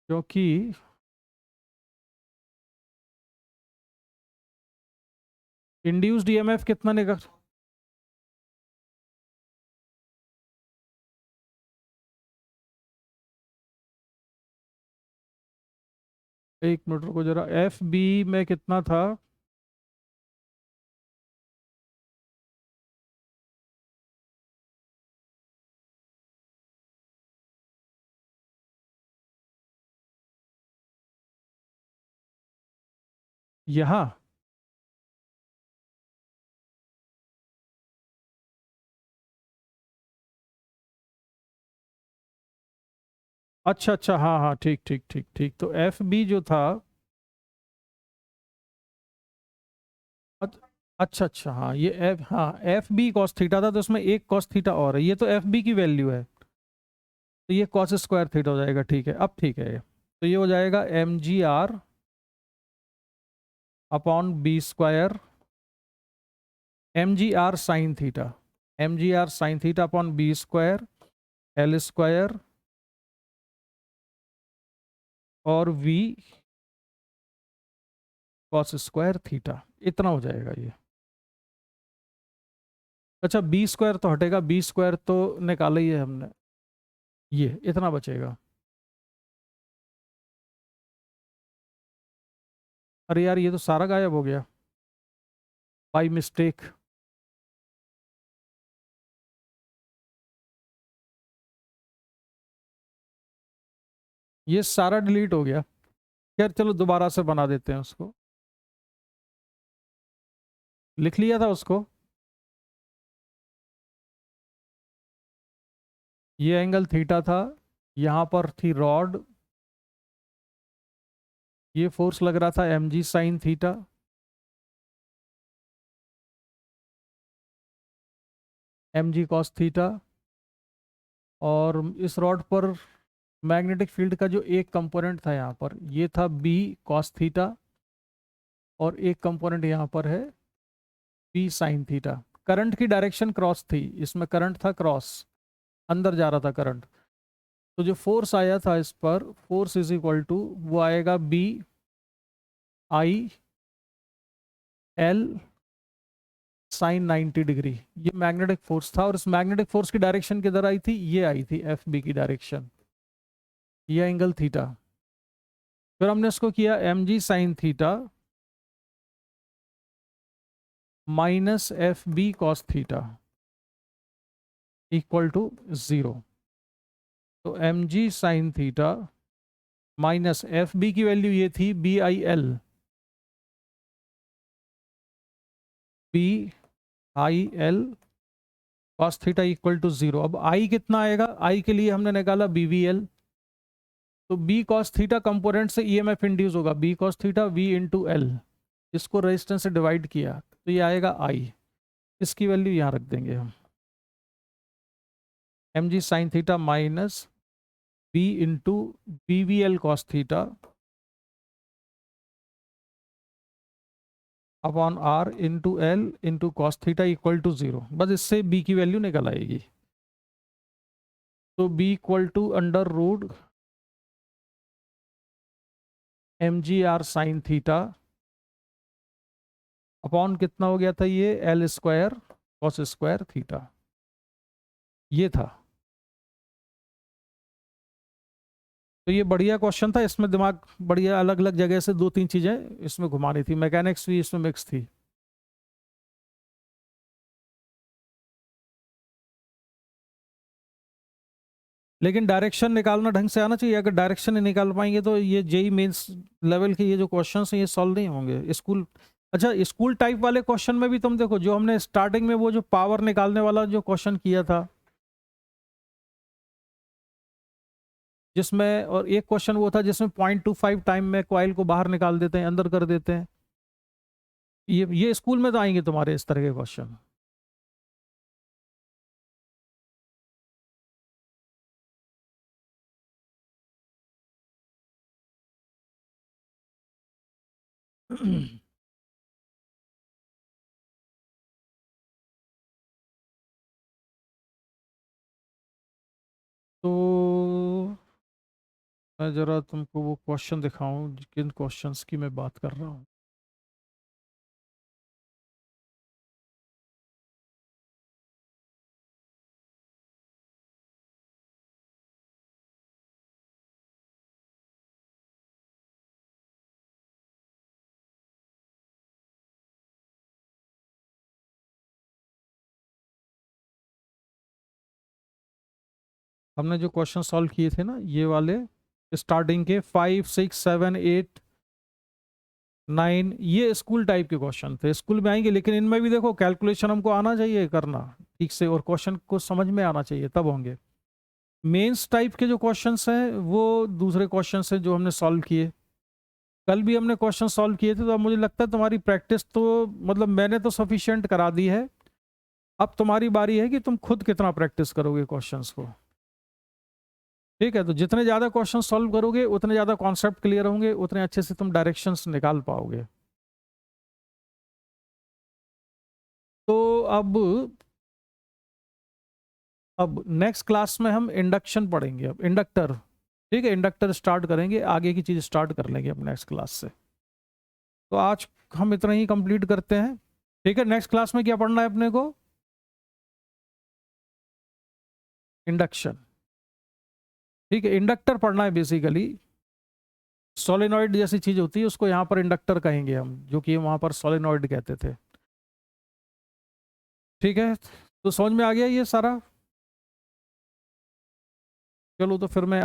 S1: क्योंकि इंड्यूस्ड ईएमएफ कितना निकल, एक मिनट रुको जरा, एफ बी में कितना था, यहाँ, अच्छा अच्छा, हाँ हाँ, ठीक ठीक ठीक ठीक। तो एफ बी जो था, अच्छा अच्छा, हाँ ये एफ, हाँ एफ बी कॉस थीटा था, तो इसमें एक कॉस थीटा और है, ये तो एफ बी की वैल्यू है, तो ये कॉस स्क्वायर थीटा हो जाएगा। ठीक है, अब ठीक है ये। तो ये हो जाएगा M G R upon B square M G R sine theta, M G R sine theta upon B square L square और वी कॉस स्क्वायर थीटा, इतना हो जाएगा ये। अच्छा, बी स्क्वायर तो हटेगा, बी स्क्वायर तो निकाला ही है हमने, ये इतना बचेगा। अरे यार, ये तो सारा गायब हो गया बाई मिस्टेक। ये सारा डिलीट हो गया। खैर चलो दोबारा से बना देते हैं उसको, लिख लिया था उसको। ये एंगल थीटा था, यहाँ पर थी रॉड, ये फोर्स लग रहा था M G sine theta, M G cos theta, और इस रॉड पर मैग्नेटिक फील्ड का जो एक कंपोनेंट था यहाँ पर, ये था बी कॉस थीटा, और एक कंपोनेंट यहाँ पर है बी साइन थीटा। करंट की डायरेक्शन क्रॉस थी, इसमें करंट था क्रॉस, अंदर जा रहा था करंट। तो जो फोर्स आया था इस पर, फोर्स इज इक्वल टू, वो आएगा बी आई एल साइन 90 डिग्री। ये मैग्नेटिक फोर्स था, और इस मैग्नेटिक फोर्स की डायरेक्शन किधर आई थी, ये आई थी एफ बी की डायरेक्शन। ये एंगल थीटा, फिर हमने इसको किया M G sine theta minus F B cos theta equal to 0। तो M G sine theta minus F B की वैल्यू ये थी B I L, B I L cos theta equal to 0। अब आई कितना आएगा, आई के लिए हमने निकाला बी वी एल, तो बी कॉस थीटा कंपोनेंट से ईएमएफ इंड्यूस होगा, B cos theta V into L, इसको रेजिस्टेंस से डिवाइड किया तो ये आएगा आई, इसकी वैल्यू यहाँ रख देंगे हम, M G sine theta minus B into B V L cos theta upon R into L into cos theta equal to 0। बस इससे बी की वैल्यू निकल आएगी। तो B equal to under root M G R sine theta upon कितना हो गया था ये, L square cos square theta, ये था। तो ये बढ़िया क्वेश्चन था, इसमें दिमाग बढ़िया अलग अलग जगह से दो तीन चीजें इसमें घुमानी थी, मैकेनिक्स भी इसमें मिक्स थी। लेकिन डायरेक्शन निकालना ढंग से आना चाहिए, अगर डायरेक्शन नहीं निकाल पाएंगे तो ये जेई मेंस लेवल के ये जो क्वेश्चंस हैं ये सॉल्व नहीं होंगे। स्कूल, अच्छा स्कूल टाइप वाले क्वेश्चन में भी तुम देखो, जो हमने स्टार्टिंग में वो जो पावर निकालने वाला जो क्वेश्चन किया था, जिसमें और एक क्वेश्चन वो था जिसमें 0.25 टाइम में कॉइल को बाहर निकाल देते हैं, अंदर कर देते हैं, ये स्कूल में तो आएंगे तुम्हारे इस तरह के क्वेश्चन। तो मैं जरा तुमको वो क्वेश्चन दिखाऊं किन क्वेश्चंस की मैं बात कर रहा हूँ। हमने जो क्वेश्चन सॉल्व किए थे ना ये वाले, स्टार्टिंग के 5 6 7 8 9, ये स्कूल टाइप के क्वेश्चन थे, स्कूल में आएंगे, लेकिन इनमें भी देखो कैलकुलेशन हमको आना चाहिए करना ठीक से, और क्वेश्चन को समझ में आना चाहिए तब होंगे। मेंस टाइप के जो क्वेश्चंस हैं वो दूसरे क्वेश्चंस हैं जो हमने सॉल्व किए, कल भी हमने क्वेश्चन सॉल्व किए थे, तो अब मुझे लगता है तुम्हारी प्रैक्टिस तो मतलब मैंने तो सफिशिएंट करा दी है, अब तुम्हारी बारी है कि तुम खुद कितना प्रैक्टिस करोगे क्वेश्चंस को। ठीक है, तो जितने ज़्यादा क्वेश्चन सॉल्व करोगे उतने ज़्यादा कॉन्सेप्ट क्लियर होंगे, उतने अच्छे से तुम डायरेक्शंस निकाल पाओगे। तो अब नेक्स्ट क्लास में हम इंडक्शन पढ़ेंगे, अब इंडक्टर, ठीक है, इंडक्टर स्टार्ट करेंगे, आगे की चीज़ स्टार्ट कर लेंगे अब नेक्स्ट क्लास से। तो आज हम इतना ही कंप्लीट करते हैं, ठीक है। नेक्स्ट क्लास में क्या पढ़ना है अपने को, इंडक्शन, ठीक है, इंडक्टर पढ़ना है बेसिकली। सोलेनॉइड जैसी चीज होती है उसको यहाँ पर इंडक्टर कहेंगे हम, जो कि वहाँ पर सोलेनॉइड कहते थे, ठीक है। तो समझ में आ गया ये सारा, चलो तो फिर मैं